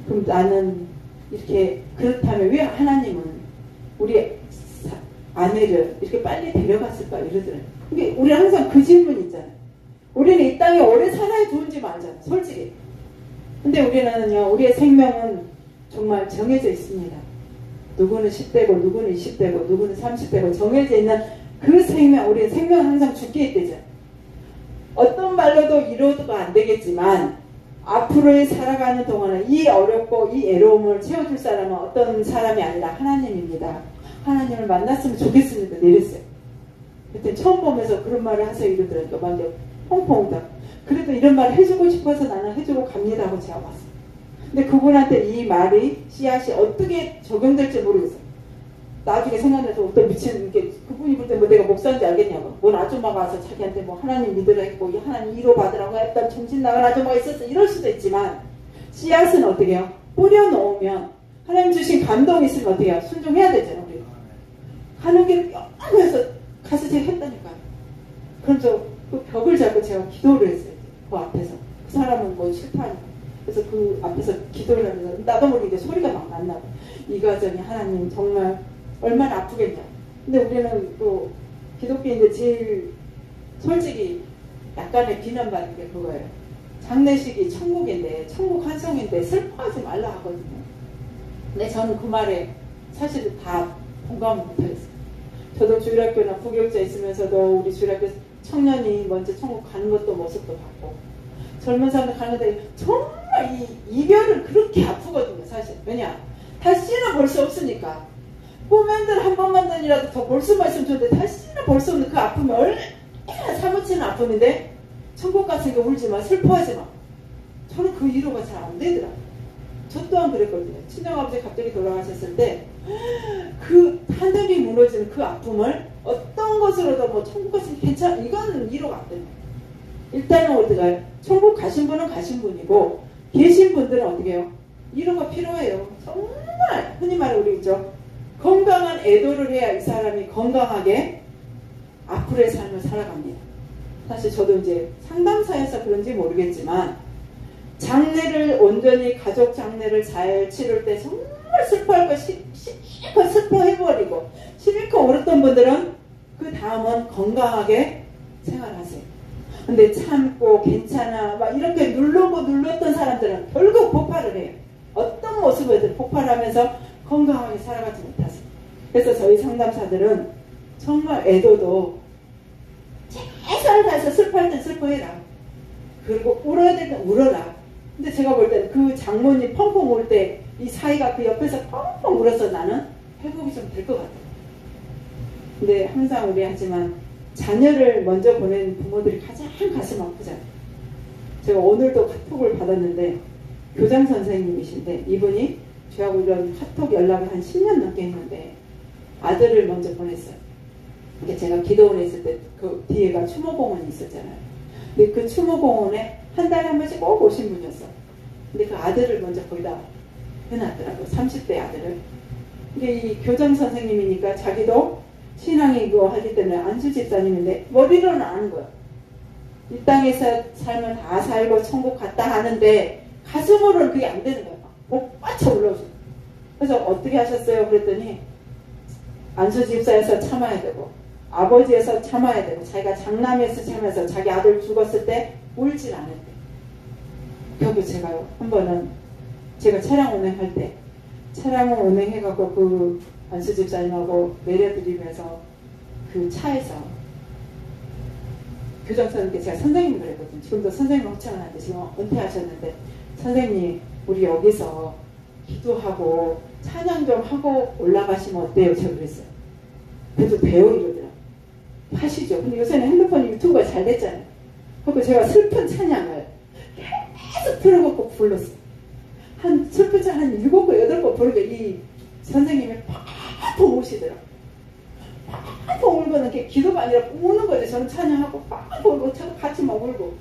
그럼 나는 이렇게 그렇다면 왜 하나님은 우리 아내를 이렇게 빨리 데려갔을까 이러더라고요. 그게 우리 항상 그 질문 있잖아요. 우리는 이 땅에 오래 살아야 좋은지 말잖아요. 솔직히. 근데 우리는요, 우리의 생명은 정말 정해져 있습니다. 누구는 10대고, 누구는 20대고, 누구는 30대고, 정해져 있는 그 생명, 우리의 생명은 항상 죽게 있대죠. 어떤 말로도 이루어도가 안 되겠지만, 앞으로의 살아가는 동안은 이 어렵고 이 애로움을 채워줄 사람은 어떤 사람이 아니라 하나님입니다. 하나님을 만났으면 좋겠습니다. 내렸어요. 그때 처음 보면서 그런 말을 하세요. 이러더라니까. 완전 펑펑 울다. 그래도 이런 말을 해주고 싶어서 나는 해주고 갑니다 하고 제가 왔어요. 근데 그분한테 이 말이 씨앗이 어떻게 적용될지 모르겠어요. 나중에 생각나서 어떤 미친 게 그분이 볼 때 뭐 내가 목사인지 알겠냐고. 뭔 아줌마가 와서 자기한테 뭐 하나님 믿으라 했고 하나님 위로 받으라고 했던 정신 나간 아줌마가 있었어. 이럴 수도 있지만 씨앗은 어떻게 해요? 뿌려놓으면 하나님 주신 감동이 있으면 어떻게 해요? 순종해야 되잖아요. 우리 하는 게 뿅해서 가서 제가 했다니까요. 그래서 그 벽을 잡고 제가 기도를 했어요. 그 앞에서. 그 사람은 뭐 실패하니까. 그래서 그 앞에서 기도를 하면서 나도 모르게 소리가 막 났나 봐. 이 가정이 하나님 정말 얼마나 아프겠냐. 근데 우리는 또 기독교인데 제일 솔직히 약간의 비난받는 게 그거예요. 장례식이 천국인데 천국 환송인데 슬퍼하지 말라 하거든요. 근데 저는 그 말에 사실 다 공감을 못하겠어요. 저도 주일학교나 부교육자 있으면서도 우리 주일학교 청년이 먼저 천국 가는 것도 모습도 봤고 젊은 사람들 가는데 정말 이 이별은 그렇게 아프거든요. 사실. 왜냐? 다시는 볼 수 없으니까. 꿈엔들 한 번만이라도 더 볼 수만 있으면 좋은데 다시는 볼 수 없는 그 아픔이 얼마나 사무치는 아픔인데 천국 갔으니까 울지 마. 슬퍼하지 마. 저는 그 위로가 잘 안 되더라고요. 저 또한 그랬거든요. 친정아버지 갑자기 돌아가셨을 때 그 하늘이 무너지는 그 아픔을 어떤 것으로도 뭐 천국 갔으면 괜찮아. 이건 위로가 안 됩니다. 일단은 어떡해요? 천국 가신 분은 가신 분이고 계신 분들은 어떻게 해요? 위로가 필요해요. 정말 흔히 말해 우리 있죠. 건강한 애도를 해야 이 사람이 건강하게 앞으로의 삶을 살아갑니다. 사실 저도 이제 상담사에서 그런지 모르겠지만 장례를 온전히 가족 장례를 잘 치를 때 정말 슬퍼할 거 실컷 슬퍼해버리고 실컷 울었던 분들은 그 다음은 건강하게 생활하세요. 근데 참고 괜찮아 막 이렇게 눌렀던 사람들은 결국 폭발을 해요. 어떤 모습이든 폭발하면서 건강하게 살아가지 못하세요. 그래서 저희 상담사들은 정말 애도도 최선을 다해서 슬퍼할 땐 슬퍼해라. 그리고 울어야 될 땐 울어라. 근데 제가 볼 때는 그 장모님 펑펑 울 때 이 사이가 그 옆에서 펑펑 울어서 나는 회복이 좀 될 것 같아요. 근데 항상 우리 하지만 자녀를 먼저 보낸 부모들이 가장 가슴 아프잖아요. 제가 오늘도 카톡을 받았는데 교장 선생님이신데 이분이 저하고 이런 카톡 연락을 한 10년 넘게 했는데 아들을 먼저 보냈어요. 이게 제가 기도원에 있을 때 그 뒤에가 추모공원이 있었잖아요. 근데 그 추모공원에 한 달에 한 번씩 꼭 오신 분이었어. 근데 그 아들을 먼저 거기다 해놨더라고요. 30대 아들을. 근데 이 교장 선생님이니까 자기도 신앙이 그거 하기 때문에 안수 집사님인데 머리로는 아는 거야. 이 땅에서 삶을 다 살고 천국 갔다 하는데 가슴으로는 그게 안 되는 거야. 목 빠쳐 올라오죠. 그래서 어떻게 하셨어요? 그랬더니 안수 집사에서 참아야 되고 아버지에서 참아야 되고 자기가 장남에서 참아서 자기 아들 죽었을 때 울질 않았대. 결국 제가요 한 번은 제가 차량 운행할 때 차량을 운행해갖고 그 안수 집사님하고 내려드리면서 그 차에서 교장 선생님께 제가 선생님 그랬거든요. 지금도 선생님 혹창하는데 지금 은퇴하셨는데 선생님 우리 여기서 기도하고 찬양 좀 하고 올라가시면 어때요? 제가 그랬어요. 그래도 돼요 이러더라고요. 하시죠. 근데 요새는 핸드폰 유튜브가 잘 됐잖아요. 그리고 제가 슬픈 찬양을 계속 틀어갖고 불렀어요. 한 슬픈 찬양 한 7번, 8번 부르고 이 선생님이 팍팍 우시더라고요. 팍팍 울고는 이렇게 기도가 아니라 우는 거죠. 저는 찬양하고 팍팍 울고 같이 막 울고.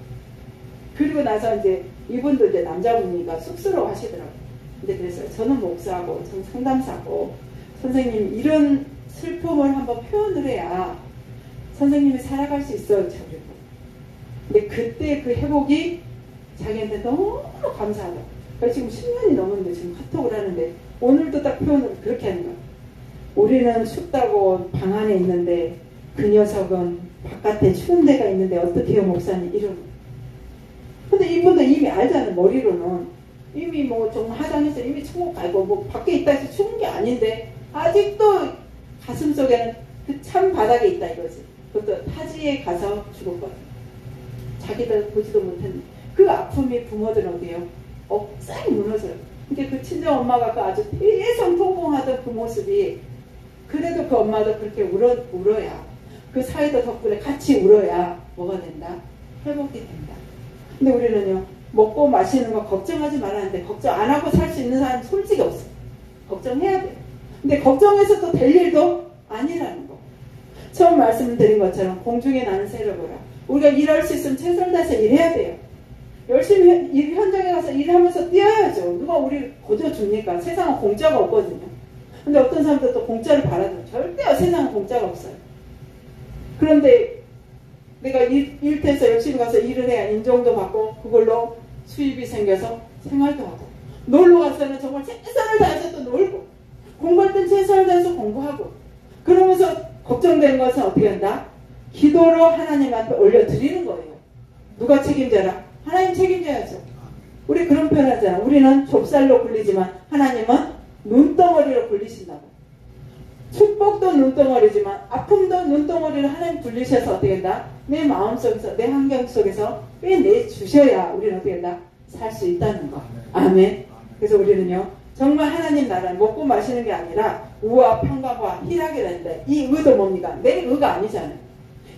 그리고 나서 이제 이분도 이제 남자분이니까 쑥스러워 하시더라고요. 근데 그래서 저는 목사하고 저는 상담사고 선생님 이런 슬픔을 한번 표현을 해야 선생님이 살아갈 수 있어요. 근데 그때 그 회복이 자기한테 너무 감사하다. 그래서 지금 10년이 넘었는데 지금 카톡을 하는데 오늘도 딱 표현을 그렇게 하는 거야. 우리는 춥다고 방 안에 있는데 그 녀석은 바깥에 추운 데가 있는데 어떻게 해요 목사님 이러는 거야. 근데 이분도 이미 알잖아요. 머리로는 이미 뭐 정말 화장해서 이미 천국 가고 뭐 밖에 있다 해서 추운 게 아닌데 아직도 가슴속에는 그 참 바닥에 있다 이거지. 그것도 타지에 가서 죽었거든. 자기들 보지도 못했는데 그 아픔이 부모들은 어디에요? 억장이 무너져요. 그러니까 그 친정 엄마가 그 아주 대성통곡하던 그 모습이 그래도 그 엄마도 그렇게 울어야 그 사이도 덕분에 같이 울어야 뭐가 된다? 회복이 된다. 근데 우리는요 먹고 마시는 거 걱정하지 말았는데 걱정 안 하고 살 수 있는 사람이 솔직히 없어. 걱정해야 돼요. 근데 걱정해서 또 될 일도 아니라는 거. 처음 말씀드린 것처럼 공중에 나는 새를 보라. 우리가 일할 수 있으면 최선을 다해서 일해야 돼요. 열심히 일 현장에 가서 일하면서 뛰어야죠. 누가 우리 거둬줍니까? 세상은 공짜가 없거든요. 근데 어떤 사람들 또 공짜를 바라죠. 절대 세상은 공짜가 없어요. 그런데 내가 일터에서 열심히 가서 일을 해야 인정도 받고 그걸로 수입이 생겨서 생활도 하고 놀러 가서는 정말 최선을 다해서 또 놀고 공부할 땐 최선을 다해서 공부하고 그러면서 걱정되는 것은 어떻게 한다? 기도로 하나님한테 올려드리는 거예요. 누가 책임져라? 하나님 책임져야죠. 우리 그런 표현 하잖아. 우리는 좁쌀로 굴리지만 하나님은 눈덩어리로 굴리신다고. 축복도 눈덩어리지만 아픔도 눈덩어리로 하나님 굴리셔서 어떻게 된다? 내 마음속에서 내 환경 속에서 빼내주셔야 우리는 어떻게 된다? 살 수 있다는 거. 아멘. 그래서 우리는요 정말 하나님 나라를 먹고 마시는 게 아니라 우와 평강과 희락이 된다. 이 의도 뭡니까? 내 의가 아니잖아요.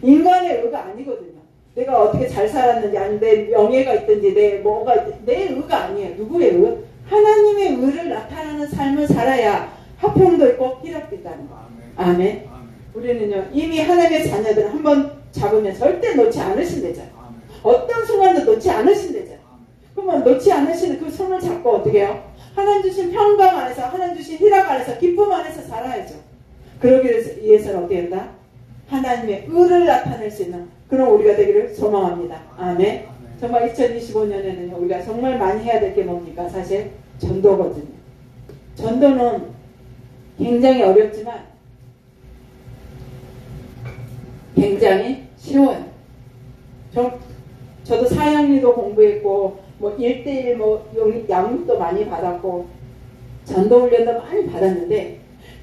인간의 의가 아니거든요. 내가 어떻게 잘 살았는지 아니 내 명예가 있든지 내 뭐가 있든지 내 의가 아니에요. 누구의 의? 하나님의 의를 나타나는 삶을 살아야 화평도 있고 희락도 있다는 거. 아멘. 아멘. 우리는요 이미 하나님의 자녀들은 한번 잡으면 절대 놓지 않으신대잖아요. 어떤 순간도 놓지 않으신대잖아요. 그러면 놓지 않으시는 그 손을 잡고 어떻게 해요? 하나님 주신 평강 안에서 하나님 주신 희락 안에서 기쁨 안에서 살아야죠. 그러기 위해서는 어떻게 된다? 하나님의 의를 나타낼 수 있는 그런 우리가 되기를 소망합니다. 아멘. 정말 2025년에는 우리가 정말 많이 해야 될 게 뭡니까? 사실 전도거든요. 전도는 굉장히 어렵지만 굉장히 쉬워요. 저도 사양리도 공부했고 뭐 1:1 뭐 양육도 많이 받았고 전도 훈련도 많이 받았는데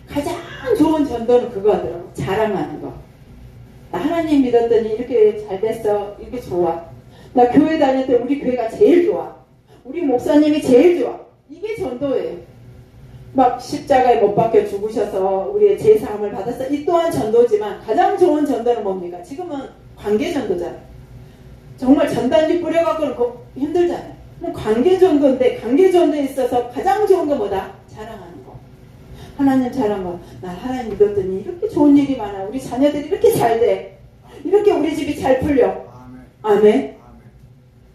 가장 좋은 전도는 그거 하더라고. 자랑하는 거. 나 하나님 믿었더니 이렇게 잘 됐어. 이렇게 좋아. 나 교회 다닐 때 우리 교회가 제일 좋아. 우리 목사님이 제일 좋아. 이게 전도예요. 막 십자가에 못 박혀 죽으셔서 우리의 제사함을 받았어. 이 또한 전도지만 가장 좋은 전도는 뭡니까? 지금은 관계 전도잖아요. 정말 전단지 뿌려갖고는 힘들잖아요. 관계 정도인데 관계 정도에 있어서 가장 좋은 게 뭐다? 자랑하는 거. 하나님 자랑한 거. 나 하나님 믿었더니 이렇게 좋은 일이 많아. 우리 자녀들이 이렇게 잘 돼. 이렇게 우리 집이 잘 풀려. 아멘.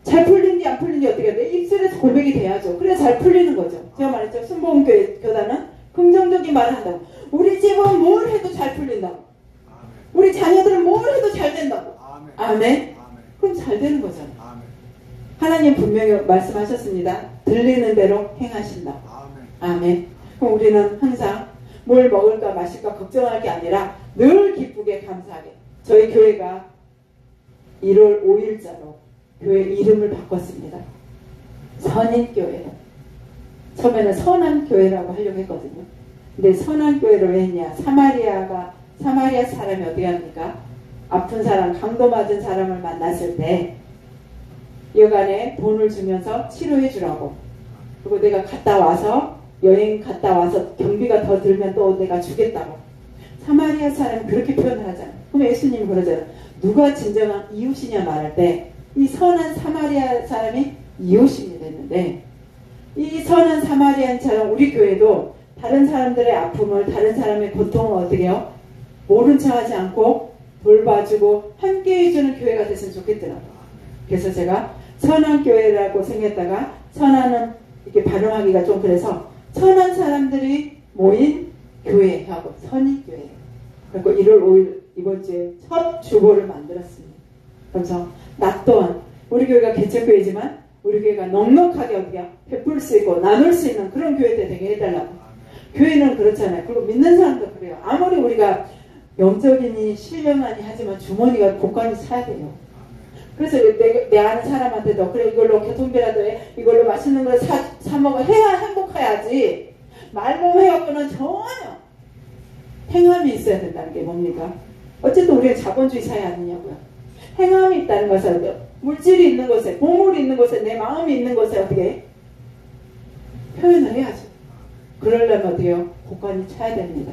잘 풀린지 안 풀린지 어떻게 돼? 입술에서 고백이 돼야죠. 그래야 잘 풀리는 거죠. 제가 말했죠. 순복음교회 교단은 긍정적인 말을 한다고. 우리 집은 뭘 해도 잘 풀린다고. 우리 자녀들은 뭘 해도 잘 된다고. 아멘. 그럼 잘 되는 거잖아요. 하나님 분명히 말씀하셨습니다. 들리는 대로 행하신다고. 아멘. 그럼 우리는 항상 뭘 먹을까 마실까 걱정할 게 아니라 늘 기쁘게 감사하게. 저희 교회가 1월 5일자로 교회 이름을 바꿨습니다. 선인교회. 처음에는 선한교회라고 하려고 했거든요. 근데 선한교회를 왜 했냐? 사마리아 사람이 어떻게 합니까? 아픈 사람, 강도 맞은 사람을 만났을 때 여간에 돈을 주면서 치료해 주라고. 그리고 내가 갔다 와서 여행 갔다 와서 경비가 더 들면 또 내가 주겠다고. 사마리아 사람이 그렇게 표현을 하잖아요. 그럼 예수님이 그러잖아요. 누가 진정한 이웃이냐 말할 때 이 선한 사마리아 사람이 이웃입니다 했는데, 이 선한 사마리아인처럼 우리 교회도 다른 사람들의 아픔을, 다른 사람의 고통을 어떻게 해요? 모른 척 하지 않고 돌봐주고 함께 해주는 교회가 됐으면 좋겠더라고요. 그래서 제가 선한 교회라고 생겼다가 선한은 이렇게 발음하기가 좀 그래서 선한 사람들이 모인 교회하고 선인교회. 그리고 1월 5일 이번 주에 첫 주보를 만들었습니다. 그래서 나 또한 우리 교회가 개척교회지만 우리 교회가 넉넉하게 어떻게 베풀 수 있고 나눌 수 있는 그런 교회들 되게 해달라고. 교회는 그렇잖아요. 그리고 믿는 사람도 그래요. 아무리 우리가 영적이니 신령하니 하지만 주머니가 곳간이 차야 돼요. 그래서 내 아는 사람한테도 그래 이걸로 교통비라도 해, 이걸로 맛있는 걸 사 먹어 해야 행복해야지. 말몸 해갖고는 전혀 행함이 있어야 된다는 게 뭡니까? 어쨌든 우리가 자본주의 사회 아니냐고요. 행함이 있다는 것은 물질이 있는 곳에, 보물이 있는 곳에, 내 마음이 있는 곳에 어떻게 표현을 해야죠. 그러려면 어떻게 해요? 곳간이 차야 됩니다.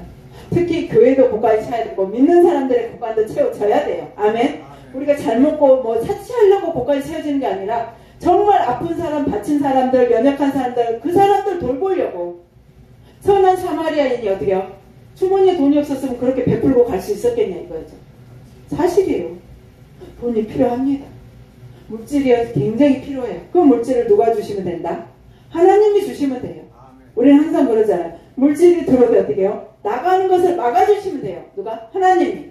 특히 교회도 곳간이 차야 되고 믿는 사람들의 곳간도 채워져야 돼요. 아멘. 우리가 잘 먹고 뭐 사치하려고 곳간이 채워지는 게 아니라 정말 아픈 사람, 다친 사람들, 연약한 사람들, 그 사람들 돌보려고. 선한 사마리아인이 어떻게 해요? 주머니에 돈이 없었으면 그렇게 베풀고 갈 수 있었겠냐 이거죠. 사실이에요. 돈이 필요합니다. 물질이 굉장히 필요해요. 그 물질을 누가 주시면 된다? 하나님이 주시면 돼요. 우리는 항상 그러잖아요. 물질이 들어오면 어떻게 해요? 나가는 것을 막아주시면 돼요. 누가? 하나님이.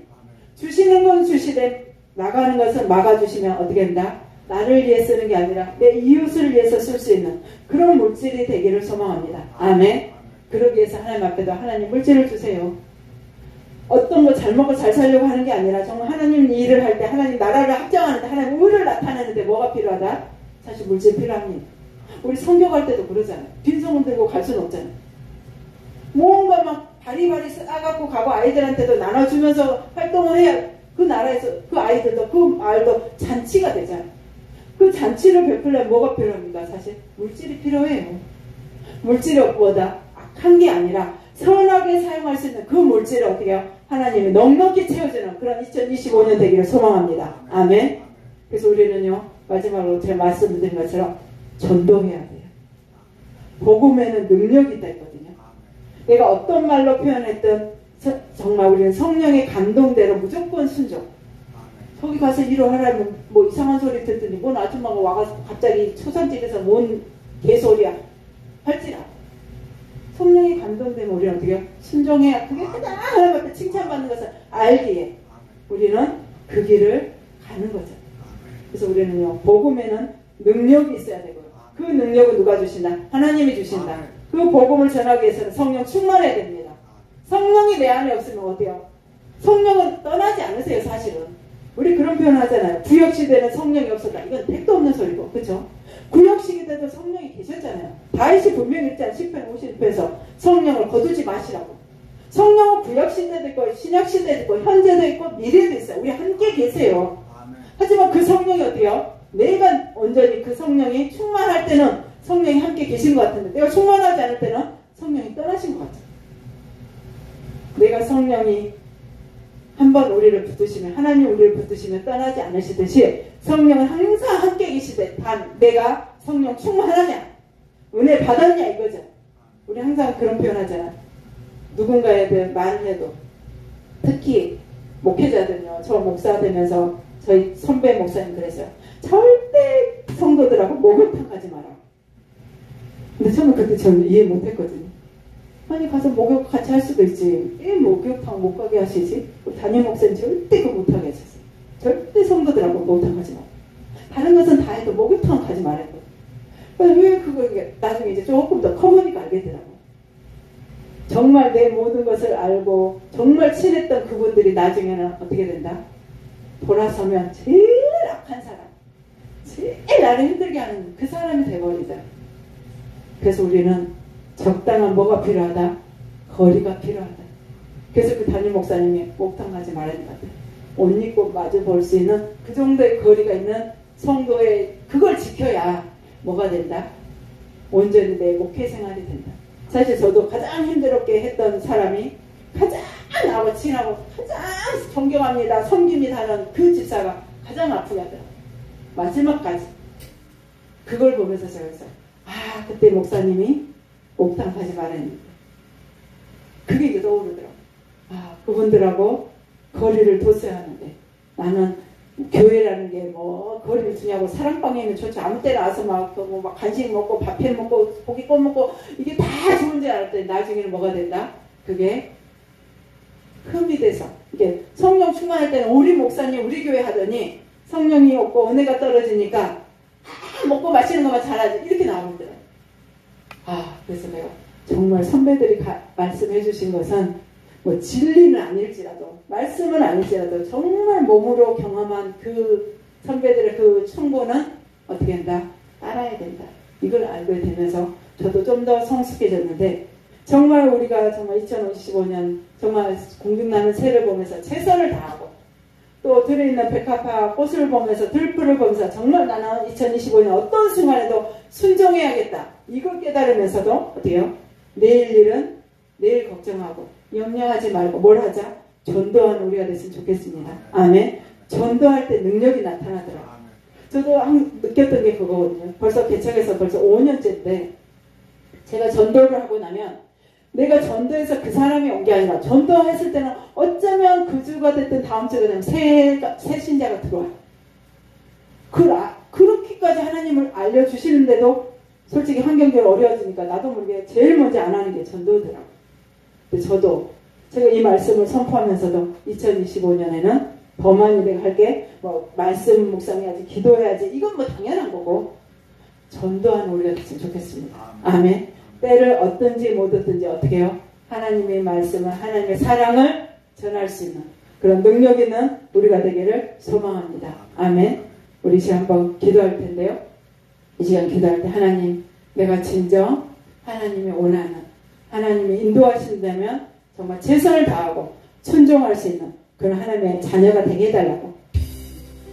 주시는 건 주시되 나가는 것을 막아주시면 어떻게 된다? 나를 위해 쓰는 게 아니라 내 이웃을 위해서 쓸 수 있는 그런 물질이 되기를 소망합니다. 아멘. 그러기 위해서 하나님 앞에도 하나님 물질을 주세요. 어떤 거 잘 먹고 잘 살려고 하는 게 아니라 정말 하나님 일을 할 때 하나님 나라를 확장하는데 하나님 의를 나타내는데 뭐가 필요하다? 사실 물질 필요합니다. 우리 성교갈 때도 그러잖아요. 빈손을 들고 갈 수는 없잖아요. 뭔가 막 바리바리 싸갖고 가고 아이들한테도 나눠주면서 활동을 해야 그 나라에서 그 아이들도 그 마을도 잔치가 되잖아요. 그 잔치를 베풀려면 뭐가 필요합니까? 사실 물질이 필요해요. 물질이 없보다 악한 게 아니라 선하게 사용할 수 있는 그 물질을 어떻게 해요? 하나님이 넉넉히 채워주는 그런 2025년 되기를 소망합니다. 아멘. 그래서 우리는요 마지막으로 제가 말씀드린 것처럼 전도해야 돼요. 복음에는 능력이 있다 했거든요. 내가 어떤 말로 표현했든 정말 우리는 성령의 감동대로 무조건 순종. 거기 가서 일하라면 뭐 이상한 소리 듣더니 뭔 아줌마가 와가지고 갑자기 초산집에서 뭔 개소리야 할지라. 성령이 감동되면 우리는 어떻게 해요? 순종해야 그게 하나님 앞에 칭찬받는 것을 알기에 우리는 그 길을 가는 거죠. 그래서 우리는요 복음에는 능력이 있어야 되고요. 그 능력은 누가 주신다? 하나님이 주신다. 그 복음을 전하기 위해서는 성령 충만해야 됩니다. 성령이 내 안에 없으면 어때요? 성령은 떠나지 않으세요. 사실은 우리 그런 표현 하잖아요. 구역시대는 성령이 없었다. 이건 택도 없는 소리고 그렇죠? 구역시대도 성령이 계셨잖아요. 다윗이 분명히 있잖아요. 10편 50편에서 성령을 거두지 마시라고. 성령은 구역시대도 있고 신약시대도 있고 현재도 있고 미래도 있어요. 우리 함께 계세요. 하지만 그 성령이 어때요? 내가 온전히 그 성령이 충만할 때는 성령이 함께 계신 것 같은데 내가 충만하지 않을 때는 성령이 떠나신 것 같아요. 내가 성령이 한번 우리를 붙드시면 하나님 우리를 붙드시면 떠나지 않으시듯이 성령은 항상 함께 계시되 단 내가 성령 충만하냐? 은혜 받았냐? 이거죠. 우리 항상 그런 표현 하잖아. 누군가에 대해 말을 해도 특히 목회자들은요. 저 목사 되면서 저희 선배 목사님 그랬어요. 절대 성도들하고 목욕탕 가지 마라. 근데 처음에 그때 저는 이해 못했거든요. 아니 가서 목욕 같이 할 수도 있지. 왜 목욕탕 못 가게 하시지? 담임 목사님 절대 그거 못하게 하셨어요. 절대 성도들하고 목욕탕 가지 마라. 다른 것은 다 해도 목욕탕 가지 말았거든요. 왜 그거 나중에 이제 조금 더 커보니까 알겠더라고요. 정말 내 모든 것을 알고 정말 친했던 그분들이 나중에는 어떻게 된다? 돌아서면 제일 악한 사람, 제일 나를 힘들게 하는 그 사람이 돼버리다. 그래서 우리는 적당한 뭐가 필요하다? 거리가 필요하다. 그래서 그 담임 목사님이 목욕탕 가지 말아야 된다. 옷 입고 마주 볼 수 있는 그 정도의 거리가 있는 성도의 그걸 지켜야 뭐가 된다? 온전히 내 목회 생활이 된다. 사실 저도 가장 힘들었게 했던 사람이 가장 나하고 친하고 가장 존경합니다, 섬깁니다 하는 그 집사가 가장 아프게 하더라고요. 마지막까지. 그걸 보면서 제가 그래서 그때 목사님이 목욕탕 가지 말았는데 그게 이제 떠오르더라고요. 그분들하고 거리를 뒀어야 하는데 나는 교회라는 게 뭐 거리를 두냐고 사랑방에는 좋죠. 아무 때나 와서 막 간식 먹고 밥해 먹고 고기 꺼 먹고 이게 다 좋은 줄 알았더니 나중에는 뭐가 된다? 그게 흠이 돼서 이게 성령 충만할 때는 우리 목사님 우리 교회 하더니 성령이 없고 은혜가 떨어지니까 먹고 마시는 것만 잘하지 이렇게 나오더라고요. 그래서 내가 정말 선배들이 말씀해 주신 것은 뭐 진리는 아닐지라도 말씀은 아닐지라도 정말 몸으로 경험한 그 선배들의 그 충고는 어떻게 한다? 따라야 된다. 이걸 알게 되면서 저도 좀 더 성숙해졌는데 정말 우리가 정말 2055년 정말 공중나는 새를 보면서 최선을 다하고 또 들어있는 백합화 꽃을 보면서 들풀을 보면서 정말 나는 2025년 어떤 순간에도 순종해야겠다. 이걸 깨달으면서도 어때요? 내일 일은 내일 걱정하고 염려하지 말고 뭘 하자? 전도하는 우리가 됐으면 좋겠습니다. 아멘. 전도할 때 능력이 나타나더라고요. 저도 느꼈던 게 그거거든요. 벌써 개척해서 벌써 5년째인데 제가 전도를 하고 나면 내가 전도해서 그 사람이 온 게 아니라 전도했을 때는 어쩌면 그 주가 됐든 다음 주가 되면 새 신자가 들어와요. 그렇게까지 하나님을 알려주시는데도 솔직히 환경적으로 어려워지니까 나도 모르게 제일 먼저 안 하는 게 전도더라고요. 근데 저도 제가 이 말씀을 선포하면서도 2025년에는 더 많이 내가 할게 뭐 말씀 묵상해야지 기도해야지 이건 뭐 당연한 거고 전도하는 우리가 됐으면 좋겠습니다. 아멘. 때를 얻든지 못 얻든지 어떻게 해요? 하나님의 말씀을 하나님의 사랑을 전할 수 있는 그런 능력 있는 우리가 되기를 소망합니다. 아멘. 우리 이제 한번 기도할 텐데요. 이 시간 기도할 때 하나님 내가 진정 하나님이 원하는 하나님이 인도하신다면 정말 최선을 다하고 순종할 수 있는 그런 하나님의 자녀가 되게 해달라고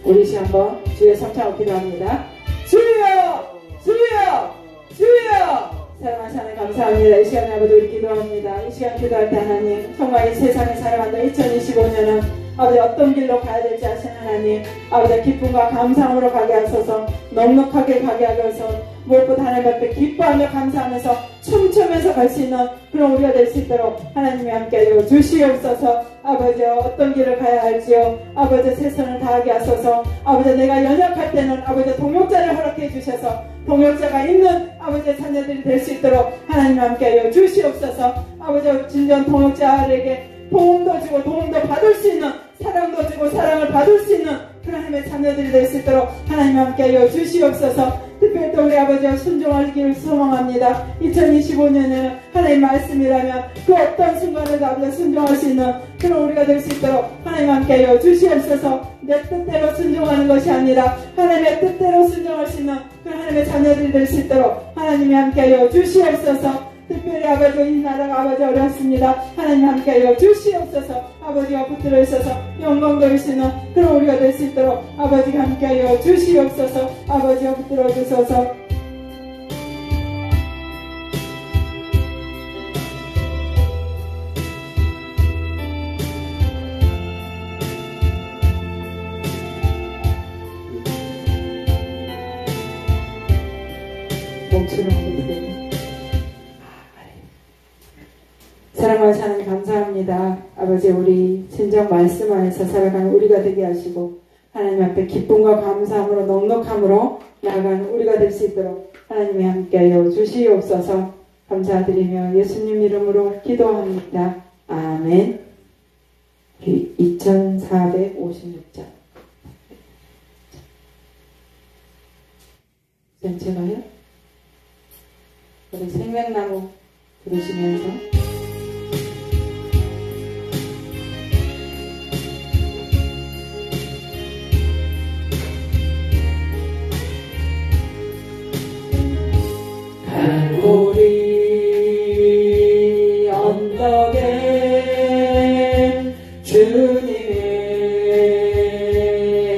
우리 이제 한번 주의 성창을 기도합니다. 주여! 주여! 주여! 사랑하는 하나님 감사합니다. 이 시간에 아버지 우리 기도합니다. 이 시간 기도할 때 하나님 정말 이 세상에 살아가는 2025년은 아버지 어떤 길로 가야 될지 아시는 하나님 아버지 기쁨과 감사함으로 가게 하소서 넉넉하게 가게 하소서 무엇보다 하나님 앞에 기뻐하며 감사하면서 춤추면서 갈 수 있는 그런 우리가 될 수 있도록 하나님이 함께하여 주시옵소서. 아버지 어떤 길을 가야 할지요 아버지 최선을 다하게 하소서. 아버지 내가 연약할 때는 아버지 동역자를 허락해 주셔서 동역자가 있는 아버지의 자녀들이 될 수 있도록 하나님 함께하여 주시옵소서. 아버지 진정 동역자에게 도움도 주고 도움도 받을 수 있는 사랑도 주고 사랑을 받을 수 있는 그런 하나님의 자녀들이 될 수 있도록 하나님 함께하여 주시옵소서. 특별히 또 우리 아버지와 순종하기를 소망합니다. 2025년에는 하나님 말씀이라면 그 어떤 순간에도 아버지 순종할 수 있는 그런 우리가 될 수 있도록 하나님 함께하여 주시옵소서. 내 뜻대로 순종하는 것이 아니라 하나님의 뜻대로 순종할 수 있는 그런 하나님의 자녀들이 될 수 있도록 하나님이 함께하여 주시옵소서. 특별히 아버지 이 나라가 아버지 어렵습니다. 하나님 함께하여 주시옵소서. 아버지와 붙들어 있어서 영광 돌리시는 그런 우리가 될 수 있도록 아버지가 함께하여 주시옵소서. 아버지와 붙들어 주소서. 주는 것이겠네. 사랑하는 하나님 감사합니다. 아버지, 우리 진정 말씀 안에서 살아가는 우리가 되게 하시고 하나님 앞에 기쁨과 감사함으로 넉넉함으로 나아가는 우리가 될 수 있도록 하나님이 함께하여 주시옵소서. 감사드리며 예수님 이름으로 기도합니다. 아멘. 2456장. 전체가요? 우리 생명나무 부르시면서 갈보리 언덕에 주님의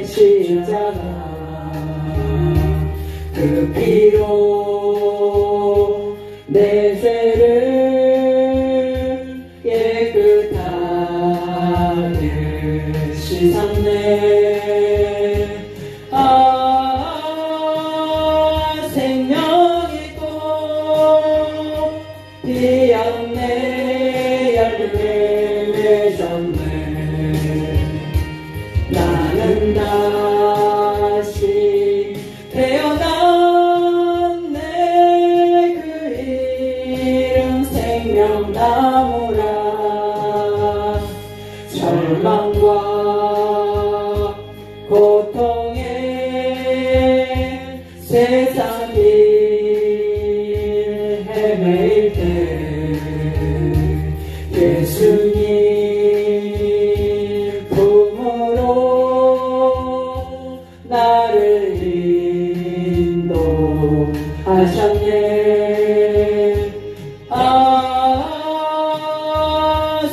십자가 그 피로 내 죄를 깨끗하게 씻었네. 생명의 꽃 피었네. 열매 맺었네. 나는 다시 태어났네. 그 이름 생명나무라. 절망과 고통에 세상 길 헤매일 때 예수님 품으로 나를 인도하셨네.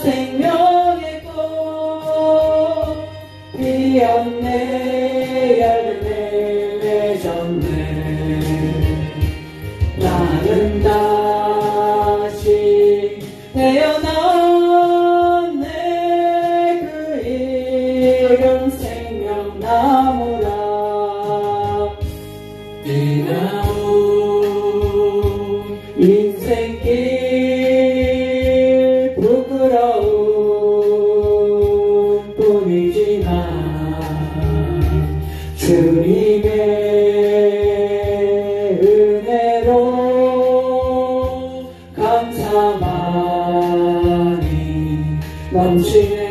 생명의 꽃 피었네. 열매 맺었네. 나는 다시 태어났네. 그 이름 생명나무라. 비나무 인생길 부끄러운 뿐이지만 주님의 은혜로 감사 많이 넘치네.